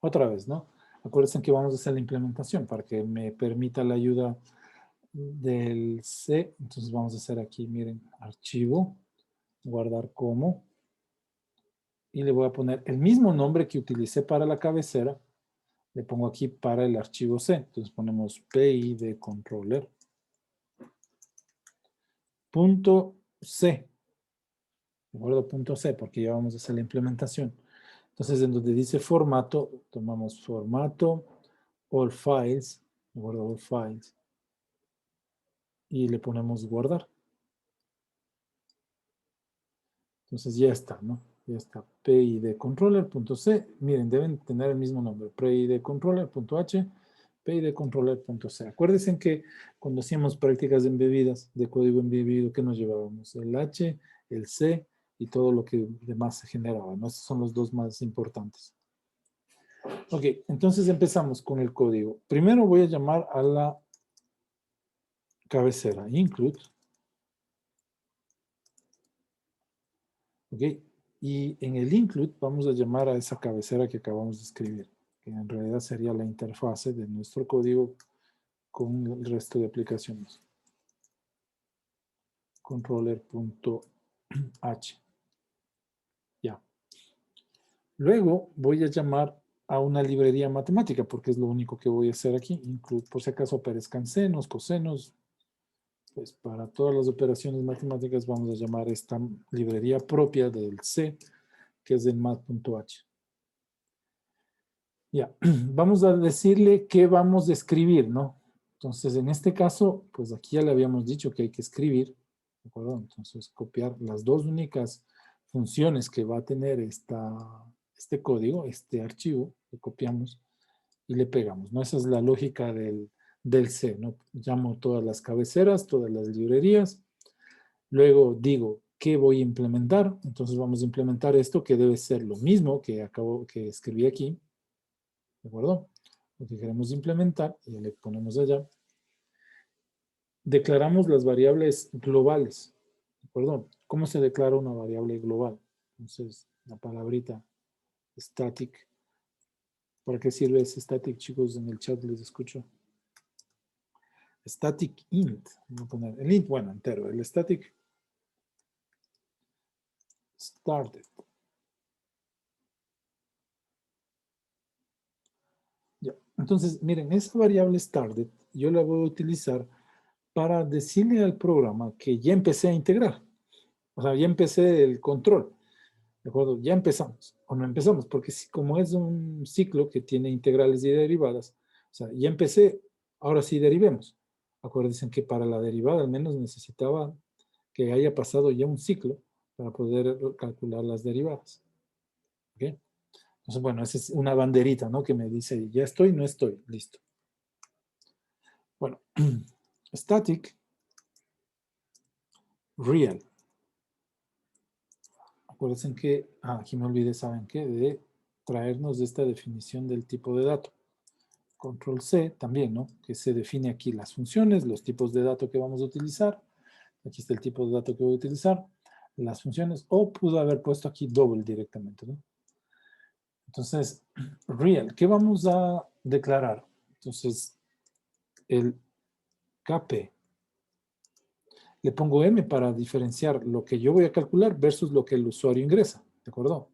Otra vez, ¿no? Acuérdense que vamos a hacer la implementación para que me permita la ayuda del C. Entonces vamos a hacer aquí, miren, archivo, guardar como. Y le voy a poner el mismo nombre que utilicé para la cabecera. Le pongo aquí para el archivo C. Entonces ponemos PID controller. Punto C. ¿De acuerdo? Punto C, porque ya vamos a hacer la implementación. Entonces, en donde dice formato, tomamos formato, all files, ¿de acuerdo? All files. Y le ponemos guardar. Entonces ya está, ¿no? Ya está. PIDcontroller.c. Miren, deben tener el mismo nombre. PIDcontroller.h, PIDcontroller.c. Acuérdense que cuando hacíamos prácticas embebidas, de código embebido, ¿qué nos llevábamos? El H, el C y todo lo que demás se generaba, ¿no? Estos son los dos más importantes. Ok, entonces empezamos con el código. Primero voy a llamar a la cabecera, include. Ok, y en el include vamos a llamar a esa cabecera que acabamos de escribir, que en realidad sería la interfase de nuestro código con el resto de aplicaciones. Controller.h. Ya. Luego voy a llamar a una librería matemática, porque es lo único que voy a hacer aquí. Include, por si acaso aparezcan senos, cosenos, pues para todas las operaciones matemáticas vamos a llamar esta librería propia del C, que es el math.h. Ya, vamos a decirle qué vamos a escribir, ¿no? Entonces, en este caso, pues aquí ya le habíamos dicho que hay que escribir, ¿de acuerdo? Entonces, copiar las dos únicas funciones que va a tener este código, este archivo, lo copiamos y le pegamos, ¿no? Esa es la lógica del C, ¿no? Llamo todas las cabeceras, todas las librerías, luego digo qué voy a implementar, entonces vamos a implementar esto que debe ser lo mismo que escribí aquí, ¿de acuerdo? Lo que queremos implementar, y le ponemos allá. Declaramos las variables globales, ¿de acuerdo? ¿Cómo se declara una variable global? Entonces, la palabrita static. ¿Para qué sirve ese static, chicos? En el chat les escucho. Static int. Voy a poner el int, bueno, entero. El static started. Ya. Entonces, miren, esa variable started yo la voy a utilizar para decirle al programa que ya empecé a integrar. O sea, ya empecé el control. ¿De acuerdo? Ya empezamos. O no empezamos, porque como es un ciclo que tiene integrales y derivadas, o sea, ya empecé, ahora sí derivemos. Acuérdense que para la derivada al menos necesitaba que haya pasado ya un ciclo para poder calcular las derivadas. ¿Ok? Entonces, bueno, esa es una banderita, ¿no? Que me dice, ya estoy, no estoy, listo. Bueno, static real. Acuérdense que, aquí me olvidé, ¿saben qué? De traernos esta definición del tipo de dato. Control C también, ¿no? Que se define aquí las funciones, los tipos de datos que vamos a utilizar. Aquí está el tipo de dato que voy a utilizar, las funciones, o pudo haber puesto aquí double directamente, ¿no? Entonces, real, ¿qué vamos a declarar? Entonces, el KP. Le pongo M para diferenciar lo que yo voy a calcular versus lo que el usuario ingresa, ¿de acuerdo?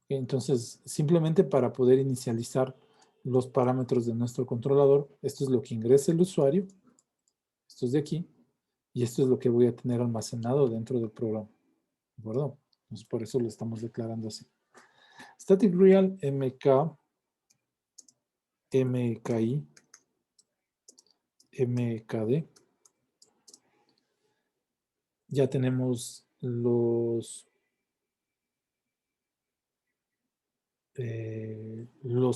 Entonces, simplemente para poder inicializar los parámetros de nuestro controlador, esto es lo que ingresa el usuario, esto es de aquí, y esto es lo que voy a tener almacenado dentro del programa, ¿de acuerdo? Entonces, por eso lo estamos declarando así. Static real mk, mki, mkd. Ya tenemos los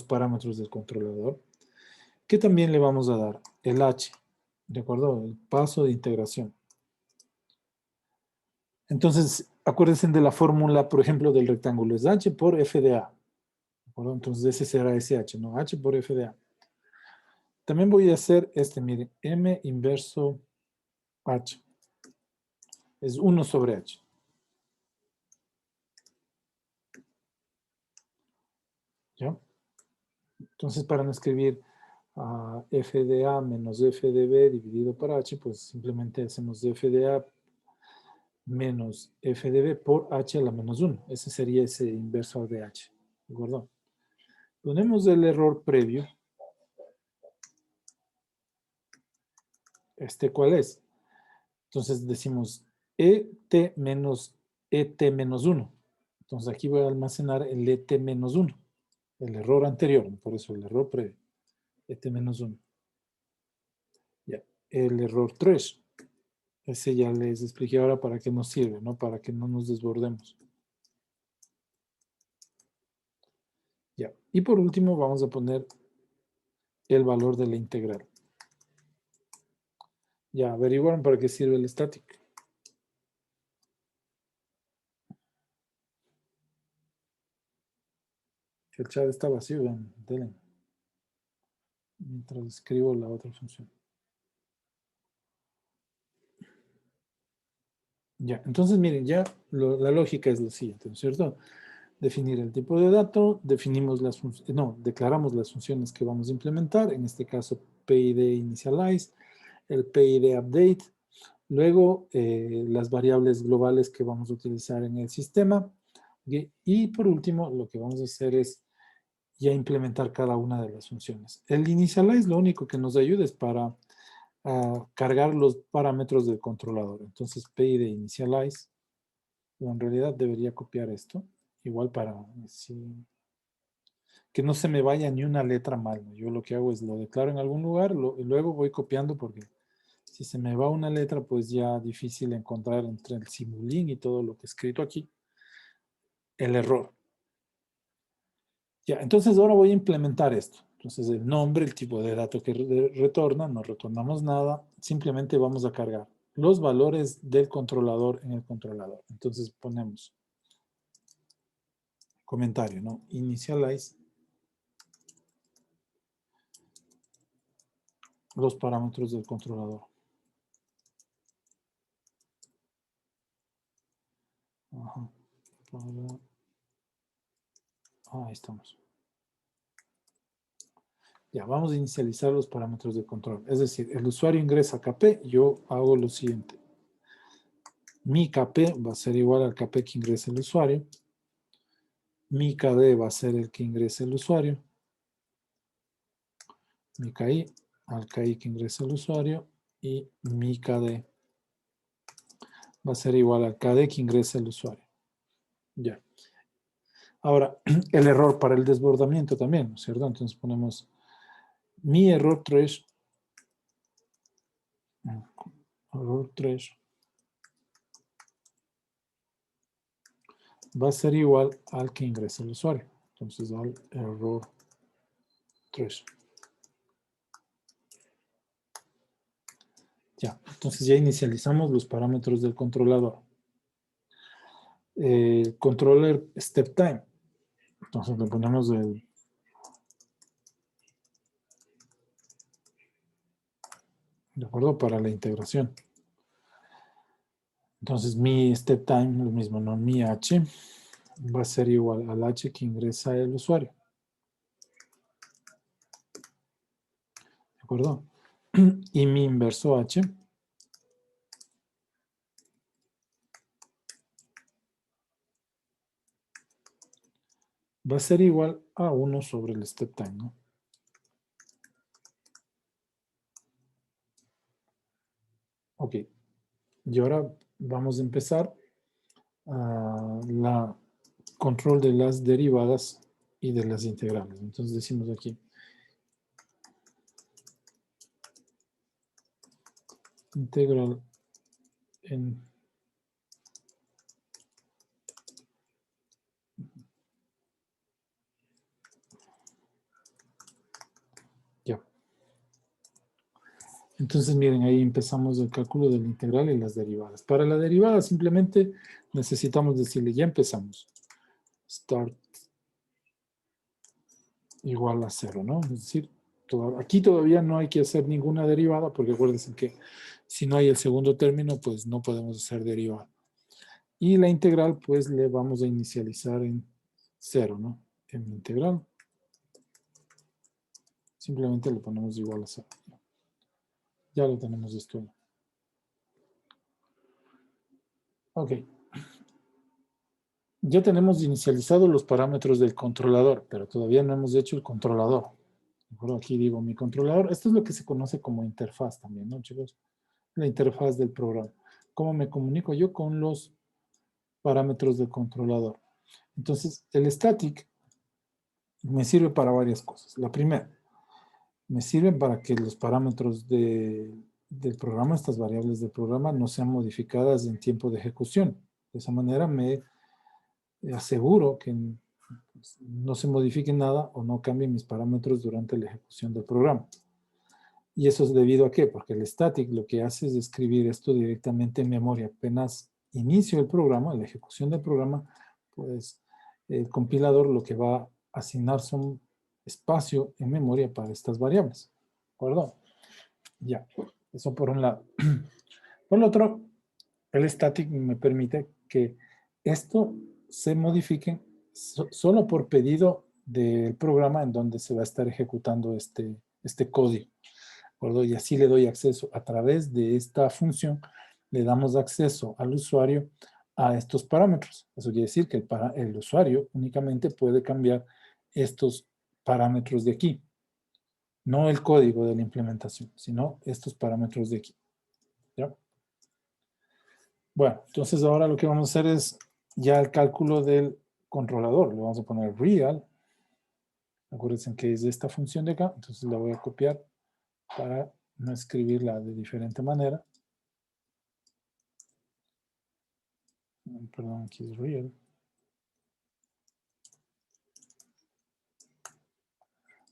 parámetros del controlador, que también le vamos a dar el h, ¿de acuerdo? El paso de integración. Entonces, acuérdense de la fórmula, por ejemplo, del rectángulo, es h por f de a, ¿de acuerdo? Entonces, ese será ese h, ¿no? h por f de a. También voy a hacer miren, m inverso h. Es 1 sobre h. ¿Ya? Entonces, para no escribir f de a menos f de b dividido por h, pues simplemente hacemos f de a menos f de b por h a la menos 1. Ese sería ese inverso de h. ¿De acuerdo? Ponemos el error previo. ¿Cuál es? Entonces decimos et menos 1. Entonces aquí voy a almacenar el et menos 1. El error anterior, por eso el error previo. Et menos 1. Ya. El error 3. Ese ya les expliqué ahora para qué nos sirve, ¿no? Para que no nos desbordemos. Ya. Y por último vamos a poner el valor de la integral. Ya, averiguaron para qué sirve el static. El chat está vacío, vean, denle. Mientras escribo la otra función. Ya, entonces miren, ya la lógica es la siguiente, ¿no es cierto? Definir el tipo de dato, definimos las funciones, no, declaramos las funciones que vamos a implementar, en este caso PID initialize, el PID update, luego las variables globales que vamos a utilizar en el sistema, ¿okay? Y por último lo que vamos a hacer es ya implementar cada una de las funciones. El initialize lo único que nos ayuda es para a cargar los parámetros del controlador. Entonces PI de initialize, pero en realidad debería copiar esto, igual para que no se me vaya ni una letra mal, ¿no? Yo lo que hago es lo declaro en algún lugar y luego voy copiando porque si se me va una letra, pues ya difícil encontrar entre el simulín y todo lo que he escrito aquí el error. Ya, entonces ahora voy a implementar esto. Entonces el nombre, el tipo de dato que retorna, no retornamos nada, simplemente vamos a cargar los valores del controlador en el controlador. Entonces ponemos comentario, ¿no? Initialize los parámetros del controlador. Ajá. Ahí estamos. Ya, vamos a inicializar los parámetros de control. Es decir, el usuario ingresa a KP, yo hago lo siguiente. Mi KP va a ser igual al KP que ingresa el usuario. Mi KD va a ser el que ingresa el usuario. Mi KI al KI que ingresa el usuario. Y mi KD va a ser igual al KD que ingresa el usuario. Ya. Ahora, el error para el desbordamiento también, ¿no es cierto? Entonces ponemos mi error thresh. Error thresh va a ser igual al que ingresa el usuario. Entonces, al error thresh. Ya, entonces ya inicializamos los parámetros del controlador. Controller step time. Entonces le ponemos el... ¿De acuerdo? Para la integración. Entonces mi step time, lo mismo, ¿no? Mi h va a ser igual al h que ingresa el usuario. ¿De acuerdo? Y mi inverso h va a ser igual a 1 sobre el step time, ¿no? Ok. Y ahora vamos a empezar la control de las derivadas y de las integrales. Entonces decimos aquí integral en ya. Entonces miren, ahí empezamos el cálculo del integral y las derivadas. Para la derivada simplemente necesitamos decirle, ya empezamos. Start igual a 0, ¿no? Es decir, aquí todavía no hay que hacer ninguna derivada porque acuérdense que si no hay el segundo término, pues no podemos hacer derivada. Y la integral, pues le vamos a inicializar en 0, ¿no? En integral. Simplemente le ponemos igual a 0. Ya lo tenemos esto. Ok. Ya tenemos inicializados los parámetros del controlador, pero todavía no hemos hecho el controlador. Por aquí digo mi controlador. Esto es lo que se conoce como interfaz también, ¿no, chicos? La interfaz del programa. ¿Cómo me comunico yo con los parámetros del controlador? Entonces, el static me sirve para varias cosas. La primera, me sirve para que los parámetros del programa, estas variables del programa, no sean modificadas en tiempo de ejecución. De esa manera me aseguro que no se modifique nada o no cambien mis parámetros durante la ejecución del programa. ¿Y eso es debido a qué? Porque el static lo que hace es escribir esto directamente en memoria. Apenas inicio el programa, la ejecución del programa, pues el compilador lo que va a asignar son espacio en memoria para estas variables. ¿De acuerdo? Ya, eso por un lado. Por el otro, el static me permite que esto se modifique solo por pedido del programa en donde se va a estar ejecutando este código. ¿De acuerdo? Y así le doy acceso a través de esta función, le damos acceso al usuario a estos parámetros. Eso quiere decir que el usuario únicamente puede cambiar estos parámetros de aquí. No el código de la implementación, sino estos parámetros de aquí. ¿Ya? Bueno, entonces ahora lo que vamos a hacer es ya el cálculo del controlador. Le vamos a poner real. Acuérdense que es esta función de acá. Entonces la voy a copiar para no escribirla de diferente manera. Perdón, aquí es real.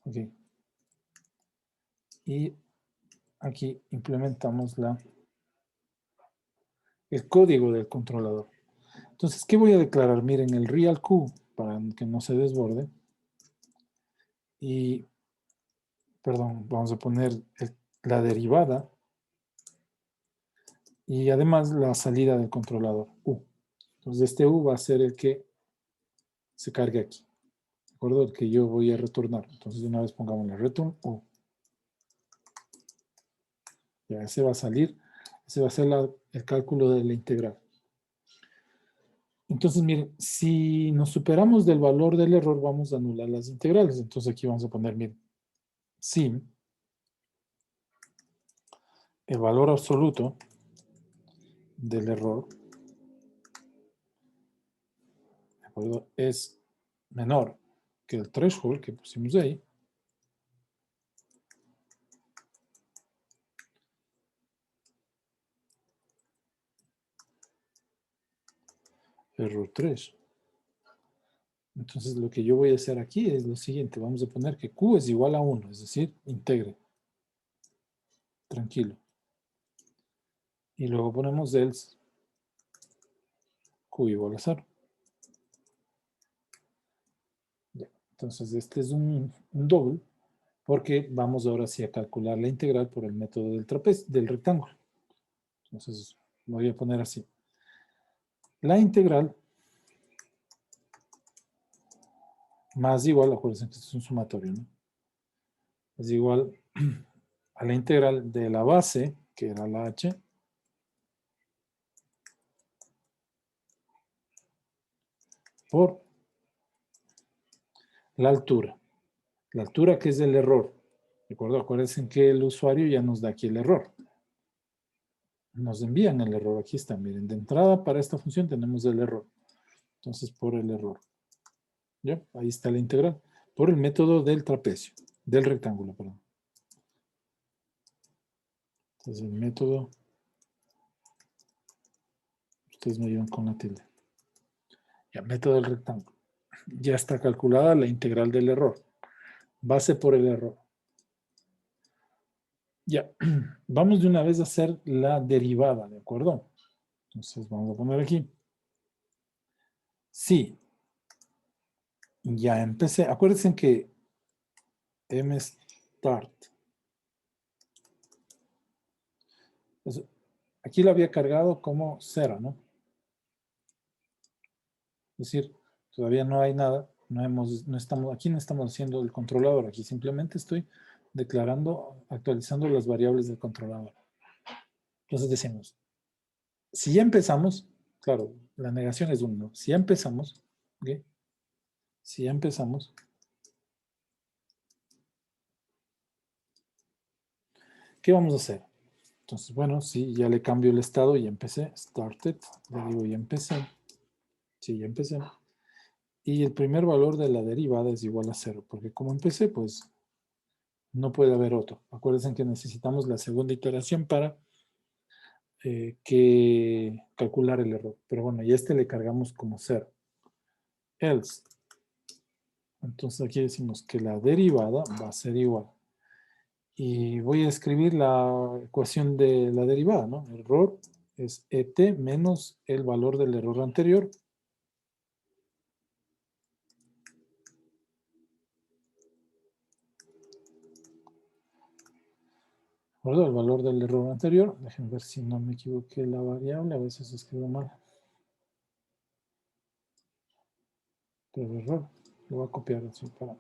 Ok. Y aquí implementamos el código del controlador. Entonces, ¿qué voy a declarar? Miren, el real Q, para que no se desborde. Y, perdón, vamos a poner la derivada. Y además la salida del controlador, U. Entonces, este U va a ser el que se cargue aquí. ¿De acuerdo? El que yo voy a retornar. Entonces, de una vez pongamos la return U. Ya, ese va a salir. Ese va a ser el cálculo de la integral. Entonces, miren, si nos superamos del valor del error, vamos a anular las integrales. Entonces, aquí vamos a poner, miren, si el valor absoluto del error, ¿de acuerdo?, es menor que el threshold que pusimos ahí, error 3. Entonces, lo que yo voy a hacer aquí es lo siguiente. Vamos a poner que Q es igual a 1, es decir, integre. Tranquilo. Y luego ponemos else Q igual a 0. Ya. Entonces, este es un double, porque vamos ahora sí a calcular la integral por el método del trapecio, del rectángulo. Entonces, lo voy a poner así. La integral más igual, acuérdense que esto es un sumatorio, ¿no? Es igual a la integral de la base, que era la h, por la altura. La altura que es el error. ¿De acuerdo? Acuérdense que el usuario ya nos da aquí el error. Nos envían el error. Aquí está. Miren, de entrada para esta función tenemos el error. Entonces, por el error. ¿Ya? Ahí está la integral. Por el método del trapecio. Del rectángulo, perdón. Entonces, el método... Ustedes me ayudan con la tilde. Ya, método del rectángulo. Ya está calculada la integral del error. Base por el error. Ya, vamos de una vez a hacer la derivada, ¿de acuerdo? Entonces vamos a poner aquí. Sí, ya empecé. Acuérdense que mstart. Aquí lo había cargado como 0, ¿no? Es decir, todavía no hay nada. Aquí no estamos haciendo el controlador. Aquí simplemente estoy declarando, actualizando las variables del controlador. Entonces decimos, si ya empezamos, claro, la negación es 1. Si ya empezamos, ¿ok? Si ya empezamos, ¿qué vamos a hacer? Entonces, bueno, sí, ya le cambio el estado y empecé. Started, le digo ya empecé. Sí, ya empecé. Y el primer valor de la derivada es igual a 0, porque como empecé, pues no puede haber otro. Acuérdense que necesitamos la segunda iteración para calcular el error. Pero bueno, y este le cargamos como 0. Else. Entonces aquí decimos que la derivada va a ser igual. Y voy a escribir la ecuación de la derivada, ¿no? Error es et menos el valor del error anterior. ¿Verdad? El valor del error anterior. Déjenme ver si no me equivoqué la variable. A veces escribo mal. Pero error. Lo voy a copiar así para...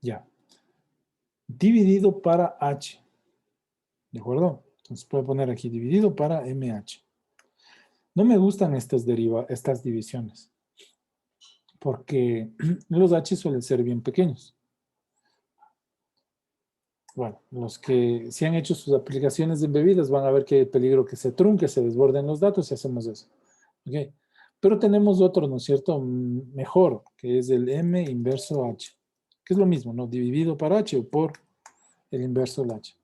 Ya. Dividido para h. ¿De acuerdo? Entonces puedo poner aquí dividido para mh. No me gustan estas divisiones, porque los h suelen ser bien pequeños. Bueno, los que sí han hecho sus aplicaciones embebidas van a ver que hay peligro que se trunque, se desborden los datos y hacemos eso. ¿Ok? Pero tenemos otro, ¿no es cierto? Mejor, que es el m inverso h, que es lo mismo, ¿no? Dividido por h o por el inverso del h.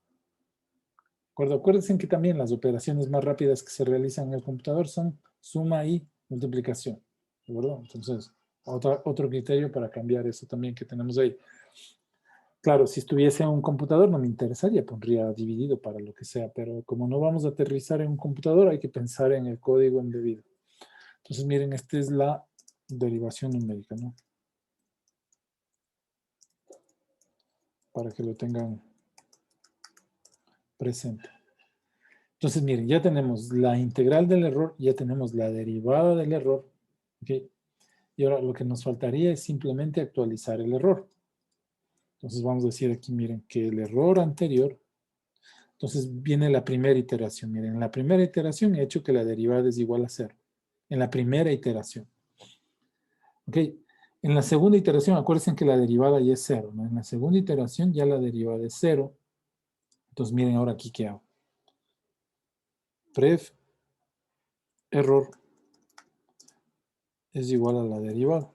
¿De acuerdo? Acuérdense que también las operaciones más rápidas que se realizan en el computador son suma y multiplicación. ¿De acuerdo? Entonces, otro criterio para cambiar eso también que tenemos ahí. Claro, si estuviese en un computador no me interesaría, pondría dividido para lo que sea, pero como no vamos a aterrizar en un computador, hay que pensar en el código embebido. Entonces, miren, esta es la derivación numérica, ¿no? Para que lo tengan presente. Entonces, miren, ya tenemos la integral del error, ya tenemos la derivada del error, ¿ok? Y ahora lo que nos faltaría es simplemente actualizar el error. Entonces, vamos a decir aquí, miren, que el error anterior. Entonces viene la primera iteración. Miren, en la primera iteración he hecho que la derivada es igual a 0. En la primera iteración. ¿Ok? En la segunda iteración, acuérdense que la derivada ya es 0, ¿no? En la segunda iteración ya la derivada es 0. Entonces miren ahora aquí qué hago. Pref error es igual a la derivada.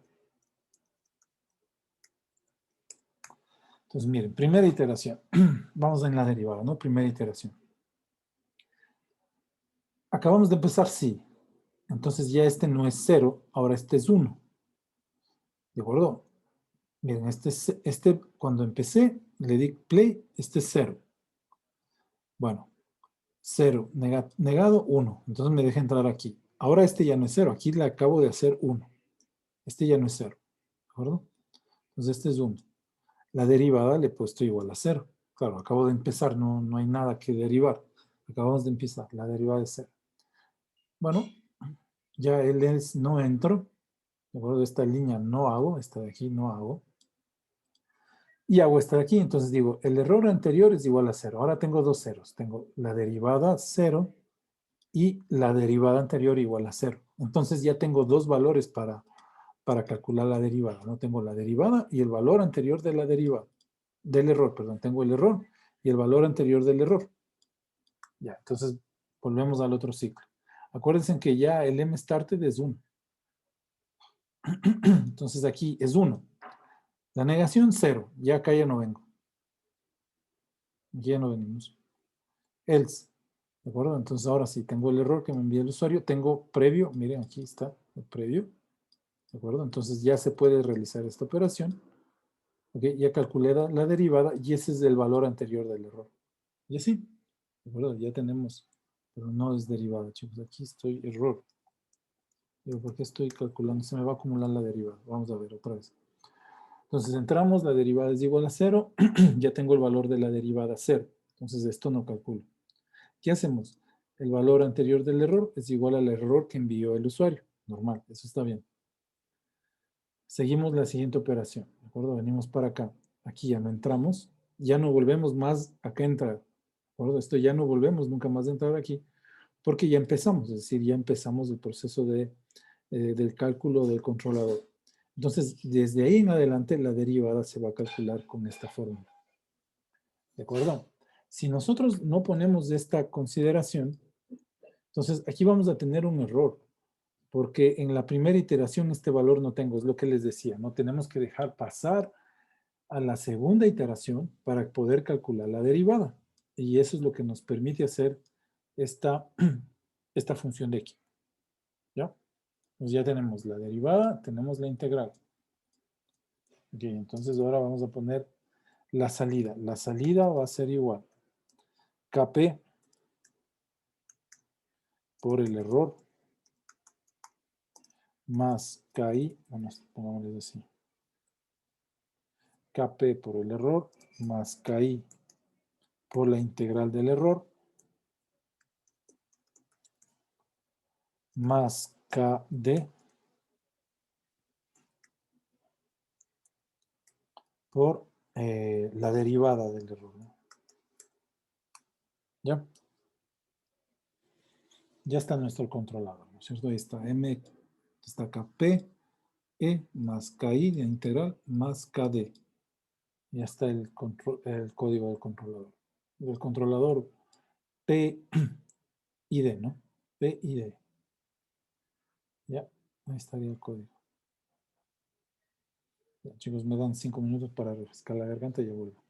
Entonces miren, primera iteración. Vamos en la derivada, ¿no? Primera iteración. Acabamos de empezar, sí. Entonces ya este no es 0, ahora este es 1. ¿De acuerdo? Miren, este cuando empecé, le di play, este es 0. Bueno, 0, negado 1. Entonces me deja entrar aquí. Ahora este ya no es 0, aquí le acabo de hacer 1. Este ya no es 0. ¿De acuerdo? Entonces este es 1. La derivada le he puesto igual a 0. Claro, acabo de empezar, no hay nada que derivar. Acabamos de empezar, la derivada es 0. Bueno, ya él es no entro. ¿De acuerdo? Esta línea no hago, esta de aquí no hago. Y hago esta de aquí, entonces digo, el error anterior es igual a 0. Ahora tengo dos ceros. Tengo la derivada 0 y la derivada anterior igual a 0. Entonces ya tengo dos valores para calcular la derivada. No tengo la derivada y el valor anterior de la derivada. Del error, perdón. Tengo el error y el valor anterior del error. Ya, entonces volvemos al otro ciclo. Acuérdense que ya el m_started es 1. Entonces aquí es 1. La negación 0. Ya acá ya no vengo. Aquí ya no venimos. Else. ¿De acuerdo? Entonces ahora sí, tengo el error que me envía el usuario. Tengo previo. Miren, aquí está el previo. ¿De acuerdo? Entonces ya se puede realizar esta operación. ¿Ok? Ya calculé la derivada y ese es el valor anterior del error. Y así. ¿De acuerdo? Ya tenemos. Pero no es derivada, chicos. Aquí estoy error. Digo, ¿por qué estoy calculando? Se me va a acumular la derivada. Vamos a ver otra vez. Entonces entramos, la derivada es igual a 0. Ya tengo el valor de la derivada 0. Entonces esto no calculo. ¿Qué hacemos? El valor anterior del error es igual al error que envió el usuario. Normal, eso está bien. Seguimos la siguiente operación. ¿De acuerdo? Venimos para acá. Aquí ya no entramos. Ya no volvemos más acá a entrar. ¿De acuerdo? Esto ya no volvemos nunca más a entrar aquí. Porque ya empezamos. Es decir, ya empezamos el proceso del cálculo del controlador. Entonces, desde ahí en adelante, la derivada se va a calcular con esta fórmula. ¿De acuerdo? Si nosotros no ponemos esta consideración, entonces aquí vamos a tener un error. Porque en la primera iteración este valor no tengo, es lo que les decía, no tenemos que dejar pasar a la segunda iteración para poder calcular la derivada. Y eso es lo que nos permite hacer esta función de aquí. ¿Ya? Pues ya tenemos la derivada, tenemos la integral. Ok, entonces ahora vamos a poner la salida. La salida va a ser igual. Kp por el error más Ki, vamos, pongámosle así. Kp por el error más Ki por la integral del error más Kd por la derivada del error, ¿no? ¿Ya? Ya está nuestro controlador, ¿no es cierto? Ahí está M, está acá P, E más KI de integral más KD. Ya está el código del controlador. Del controlador P y D, ¿no? P y D. Ya, ahí estaría el código. Ya, chicos, me dan 5 minutos para refrescar la garganta y ya vuelvo.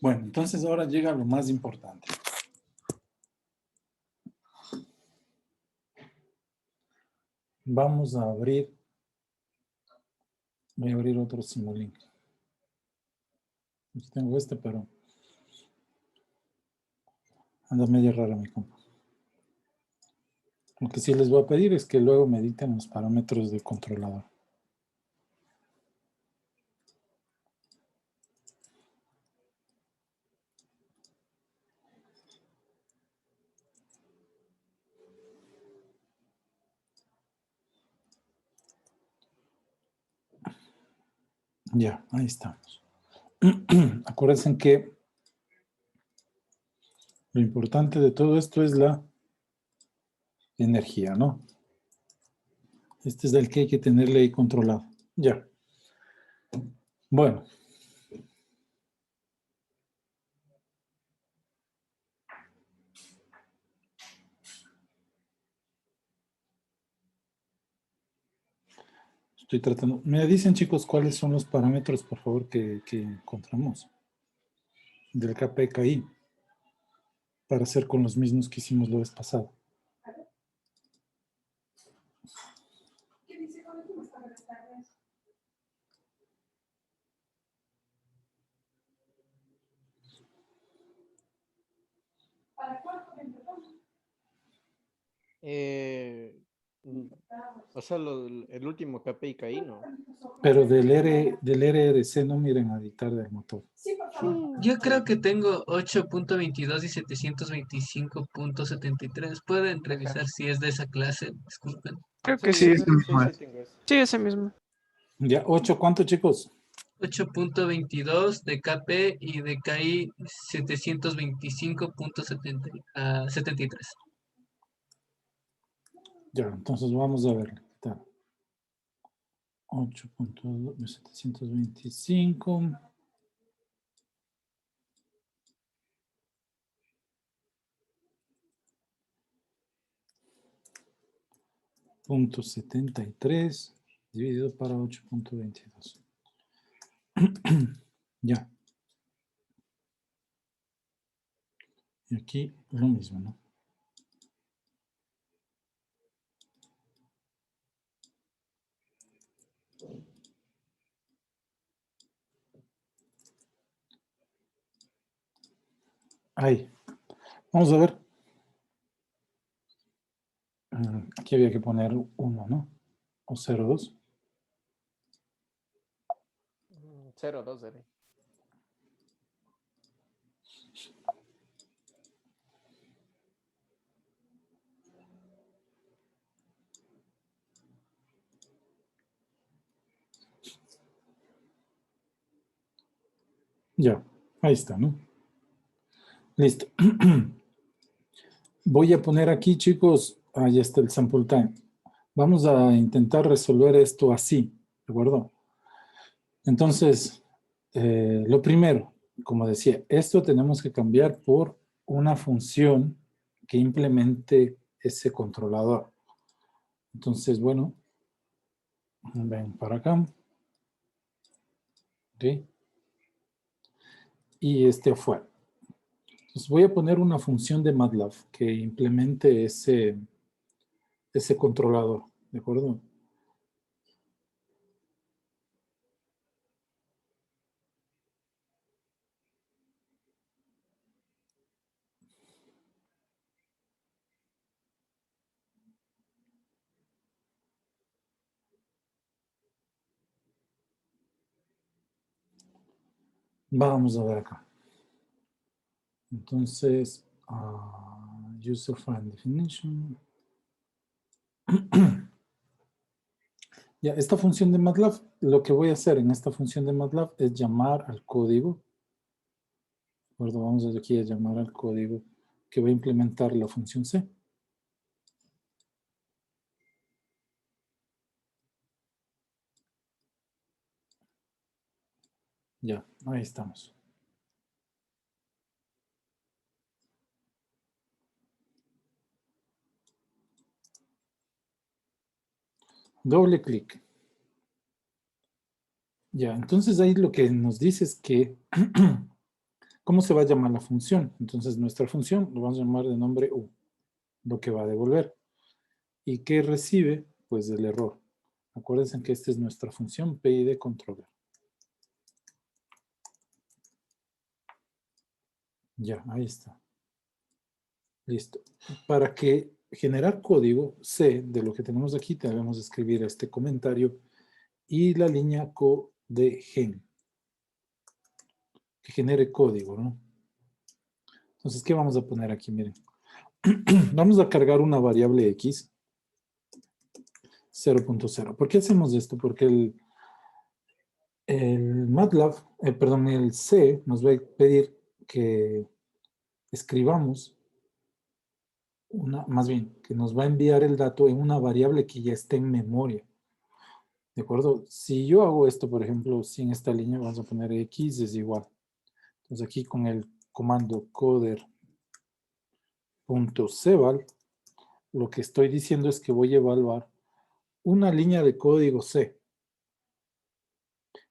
Bueno, entonces ahora llega lo más importante. Vamos a abrir, voy a abrir otro Simulink. Aquí tengo este, pero anda medio raro mi compa. Lo que sí les voy a pedir es que luego me editen los parámetros del controlador. Ya, ahí estamos. Acuérdense que lo importante de todo esto es la energía, ¿no? Este es el que hay que tenerle ahí controlado. Ya. Bueno. Estoy tratando. Me dicen, chicos, cuáles son los parámetros, por favor, que encontramos del KPKI para hacer con los mismos que hicimos la vez pasada. Mm, O sea, el último KPI ¿no? Pero del RRC no miren a editar del motor. Yo creo que tengo 8.22 y 725.73. Pueden revisar si es de esa clase. Disculpen. Creo que Sí, sí. ese mismo Sí, es. tengo eso. Sí, ese mismo. Ya, 8, ¿cuánto, chicos? 8.22 de KP y de KI 725.73. Ya, entonces vamos a ver. 8.725. Punto 73 dividido para 8.22. Ya. Y aquí lo mismo, ¿no? Ahí. Vamos a ver. Aquí había que poner 1, ¿no? O 0,2. 0,2 era. Ya, ahí está, ¿no? Listo. Voy a poner aquí, chicos, ahí está el sample time. Vamos a intentar resolver esto así, ¿de acuerdo? Entonces, lo primero, como decía, esto tenemos que cambiar por una función que implemente ese controlador. Entonces, bueno, ven para acá. ¿Ok? Y este fue. Entonces voy a poner una función de MATLAB que implemente ese controlador, ¿de acuerdo? Vamos a ver acá. Entonces, user find definition. Ya, esta función de MATLAB, lo que voy a hacer en esta función de MATLAB es llamar al código. ¿De acuerdo? Vamos aquí a llamar al código que va a implementar la función C. Ya, ahí estamos. Doble clic. Ya, entonces ahí lo que nos dice es que ¿Cómo se va a llamar la función? Entonces, nuestra función lo vamos a llamar de nombre U, lo que va a devolver. ¿Y qué recibe? Pues el error. Acuérdense que esta es nuestra función PID controller. Ya, ahí está. Listo. Para que generar código C de lo que tenemos aquí, debemos escribir este comentario y la línea co de gen, que genere código, ¿no? Entonces, ¿qué vamos a poner aquí? Miren. Vamos a cargar una variable X 0.0. ¿Por qué hacemos esto? Porque el MATLAB, perdón, el C nos va a pedir que escribamos más bien, que nos va a enviar el dato en una variable que ya esté en memoria. ¿De acuerdo? Si yo hago esto, por ejemplo, si en esta línea vamos a poner X es igual. Entonces aquí con el comando coder.cval, lo que estoy diciendo es que voy a evaluar una línea de código C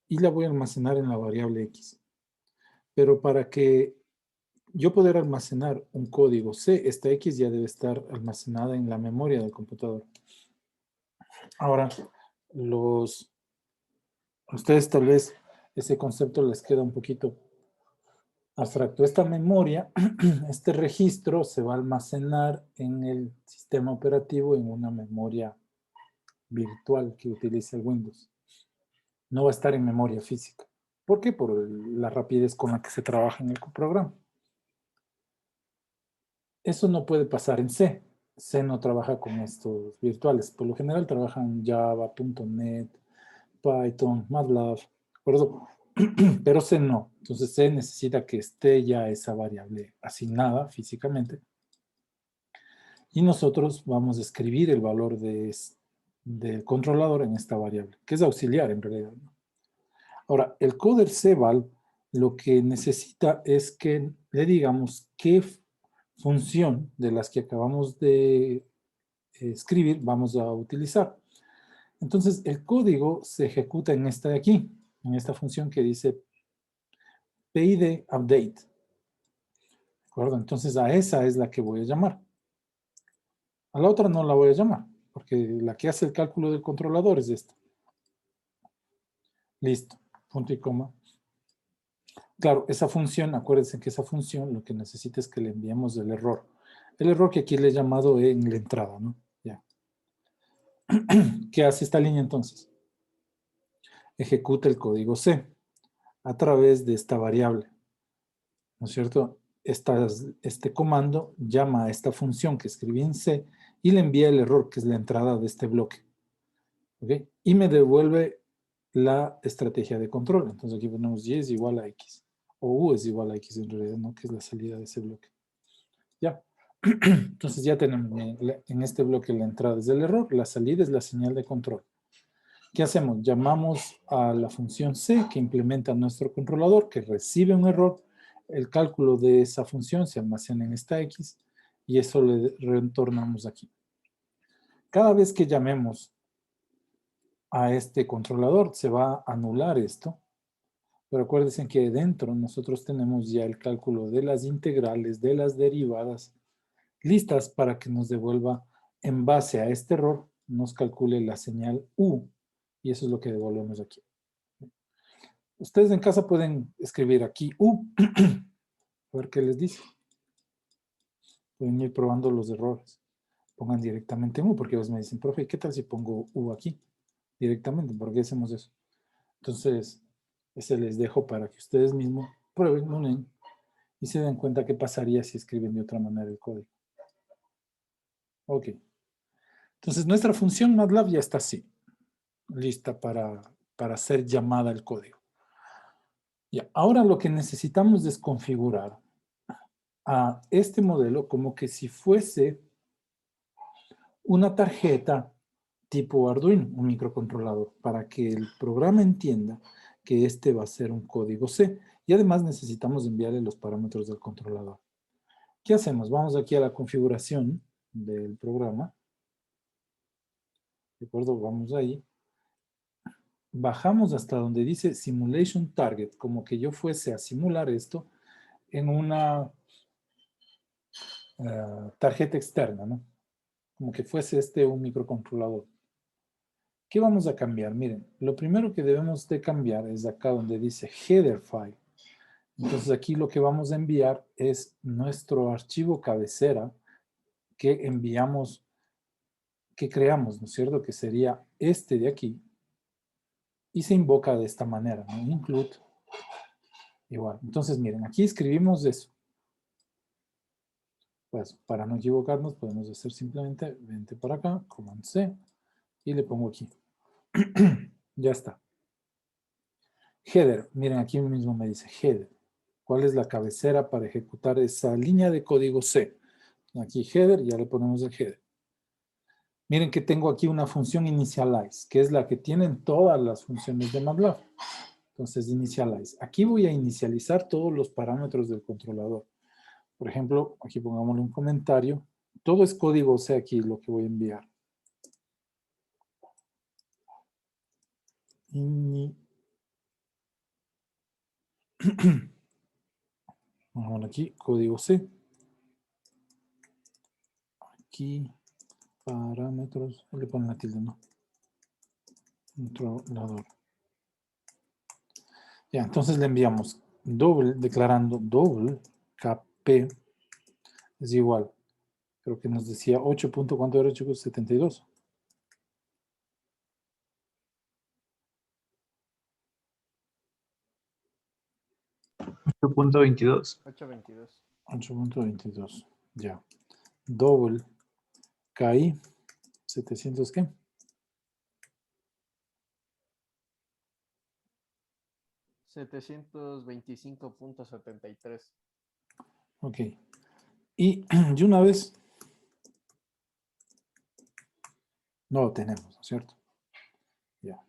y la voy a almacenar en la variable X. Pero para que yo poder almacenar un código C, esta X ya debe estar almacenada en la memoria del computador. Ahora, a ustedes tal vez ese concepto les queda un poquito abstracto. Esta memoria, este registro se va a almacenar en el sistema operativo en una memoria virtual que utiliza el Windows. No va a estar en memoria física. ¿Por qué? Por la rapidez con la que se trabaja en el programa. Eso no puede pasar en C. C no trabaja con estos virtuales. Por lo general trabajan Java, .NET, Python, MATLAB, por eso, pero C no. Entonces C necesita que esté ya esa variable asignada físicamente. Y nosotros vamos a escribir el valor del controlador en esta variable, que es auxiliar en realidad. Ahora, el coder cval lo que necesita es que le digamos qué función de las que acabamos de escribir vamos a utilizar. Entonces, el código se ejecuta en esta de aquí, en esta función que dice PID update. ¿De acuerdo? Entonces, a esa es la que voy a llamar. A la otra no la voy a llamar, porque la que hace el cálculo del controlador es esta. Listo, punto y coma. Claro, esa función, acuérdense que esa función lo que necesita es que le enviemos el error. El error que aquí le he llamado en la entrada, ¿no? Ya. ¿Qué hace esta línea entonces? Ejecuta el código C a través de esta variable, ¿no es cierto? Este comando llama a esta función que escribí en C y le envía el error, que es la entrada de este bloque. ¿Ok? Y me devuelve la estrategia de control. Entonces aquí ponemos Y es igual a X. O U es igual a X en realidad, ¿no? Que es la salida de ese bloque. Ya. Entonces ya tenemos en este bloque la entrada es el error, la salida es la señal de control. ¿Qué hacemos? Llamamos a la función C que implementa nuestro controlador, que recibe un error. El cálculo de esa función se almacena en esta X y eso le retornamos aquí. Cada vez que llamemos a este controlador se va a anular esto, pero acuérdense que dentro nosotros tenemos ya el cálculo de las integrales, de las derivadas, listas para que nos devuelva en base a este error, nos calcule la señal U y eso es lo que devolvemos aquí. Ustedes en casa pueden escribir aquí U, a ver qué les dice. Pueden ir probando los errores. Pongan directamente U, porque a veces me dicen, profe, ¿qué tal si pongo U aquí? Directamente, ¿por qué hacemos eso? Entonces, ese les dejo para que ustedes mismos prueben, unen y se den cuenta qué pasaría si escriben de otra manera el código. Ok. Entonces, nuestra función MATLAB ya está así, lista para ser llamada al código. Ya, ahora lo que necesitamos es configurar a este modelo como que si fuese una tarjeta tipo Arduino, un microcontrolador, para que el programa entienda que este va a ser un código C. Y además necesitamos enviarle los parámetros del controlador. ¿Qué hacemos? Vamos aquí a la configuración del programa. ¿De acuerdo? Vamos ahí. Bajamos hasta donde dice Simulation Target, como que yo fuese a simular esto. en una tarjeta externa, ¿no? Como que fuese un microcontrolador. ¿Qué vamos a cambiar? Miren, lo primero que debemos de cambiar es acá donde dice header file. Entonces aquí lo que vamos a enviar es nuestro archivo cabecera que enviamos, que creamos, ¿no es cierto? Que sería este de aquí. Y se invoca de esta manera, ¿no? Include. Igual. Entonces, miren, aquí escribimos eso. Pues, para no equivocarnos, podemos hacer simplemente, vente para acá, Command C, y le pongo aquí. Ya está. Header, miren, aquí mismo me dice header. ¿Cuál es la cabecera para ejecutar esa línea de código C? Aquí header, ya le ponemos el header. Miren que tengo aquí una función initialize, que es la que tienen todas las funciones de MATLAB. Entonces, initialize. Aquí voy a inicializar todos los parámetros del controlador. Por ejemplo, aquí pongámosle un comentario. Todo es código C aquí, lo que voy a enviar. Vamos aquí, código C. Aquí, parámetros. Le ponen la tilde, ¿no? Controlador. Ya, entonces le enviamos declarando doble kp es igual. Creo que nos decía 8. ¿Cuánto era, chicos? 72. 8.22. 822. 8.22. Ya. Doble KI 700, ¿qué? 725.73. Ok. Y de una vez no lo tenemos, ¿no es cierto? Ya.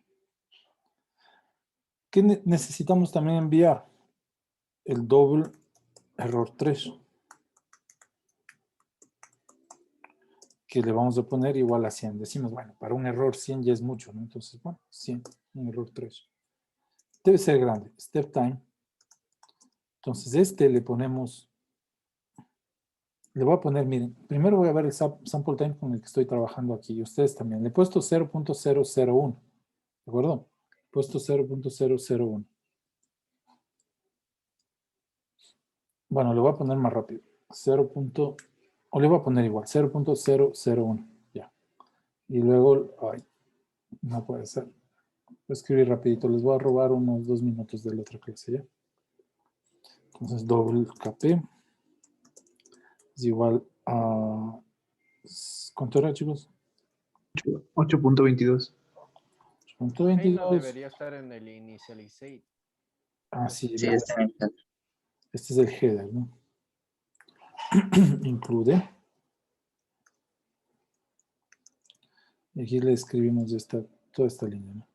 ¿Qué necesitamos también enviar? El doble error 3. Que le vamos a poner igual a 100. Decimos, bueno, para un error 100 ya es mucho, ¿no? Entonces, bueno, 100, un error 3. Debe ser grande. Step time. Entonces, le ponemos, le voy a poner, miren, primero voy a ver el sample time con el que estoy trabajando aquí. Y ustedes también. Le he puesto 0.001. ¿De acuerdo? He puesto 0.001. Bueno, le voy a poner más rápido. 0. O le voy a poner igual, 0.001. Ya. Y luego, ay, no puede ser. Voy a escribir rapidito. Les voy a robar unos 2 minutos de la otra clase, ¿ya? Entonces, doble kp es igual a... ¿Cuánto era, chicos? 8.22. Ahí no 8.22. debería estar en el initialize. Ah, sí, Sí, ¿verdad? está bien. Este es el header, ¿no? Include. Y aquí le escribimos toda esta línea, ¿no?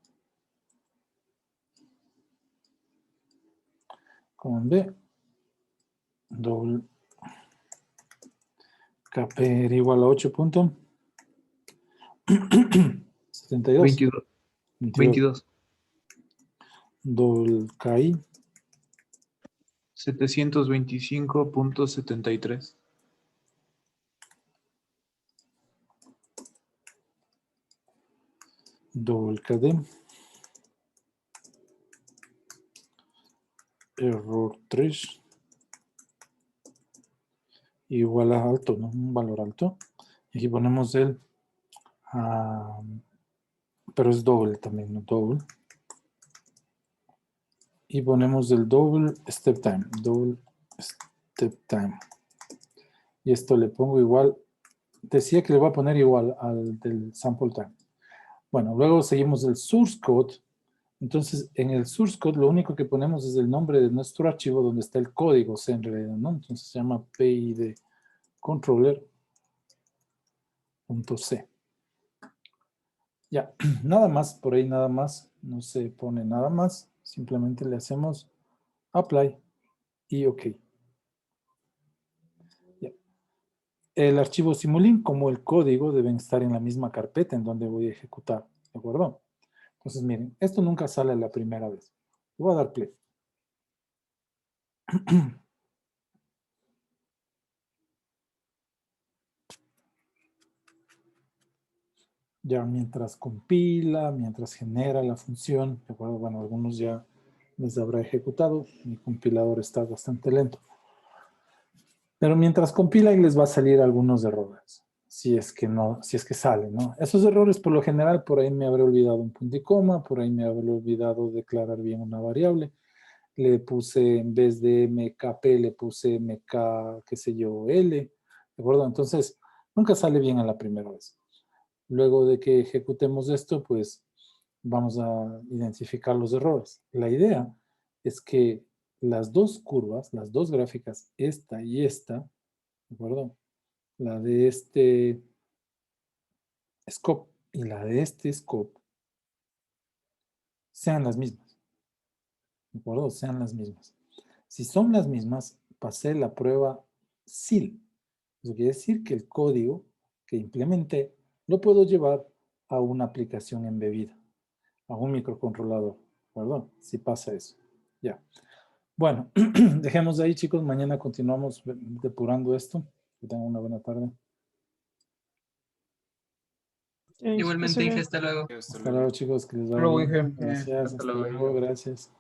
Command B. Doble kp era igual a 8.72. 22. 22. Doble KI 725.73. doble KD error 3 igual a alto, ¿no? Un valor alto. Y aquí ponemos pero es doble también, ¿no? Doble. Y ponemos el doble step time. Doble step time. Y esto le pongo igual. Decía que le voy a poner igual al del sample time. Bueno, luego seguimos el source code. Entonces, en el source code lo único que ponemos es el nombre de nuestro archivo donde está el código C en realidad, ¿no? Entonces se llama PID controller.c. Ya, nada más, por ahí nada más, no se pone nada más, simplemente le hacemos apply y ok. Ya. El archivo Simulink como el código deben estar en la misma carpeta en donde voy a ejecutar, ¿de acuerdo? Entonces miren, esto nunca sale la primera vez. Le voy a dar play. ya mientras compila, mientras genera la función, ¿de acuerdo? Bueno, algunos ya les habrá ejecutado, mi compilador está bastante lento. Pero mientras compila y les va a salir algunos errores, si es que sale, ¿no? Esos errores por lo general, por ahí me habré olvidado un punto y coma, por ahí me habré olvidado declarar bien una variable. Le puse, en vez de mkp, le puse mk, qué sé yo, l, ¿de acuerdo? Entonces, nunca sale bien a la primera vez. Luego de que ejecutemos esto, pues vamos a identificar los errores. La idea es que las dos curvas, las dos gráficas, esta y esta, ¿de acuerdo? La de este scope y la de este scope sean las mismas, ¿de acuerdo? Sean las mismas. Si son las mismas, pasé la prueba SIL. Eso quiere decir que el código que implementé lo puedo llevar a una aplicación embebida, a un microcontrolador, ¿verdad? Si pasa eso. Ya. Bueno, dejemos de ahí, chicos. Mañana continuamos depurando esto. Que tengan una buena tarde. Sí, Igualmente, está dije bien. hasta luego. Hasta luego, chicos. Que les vaya Luego bien. dije, Gracias. hasta Hasta luego. luego. Gracias.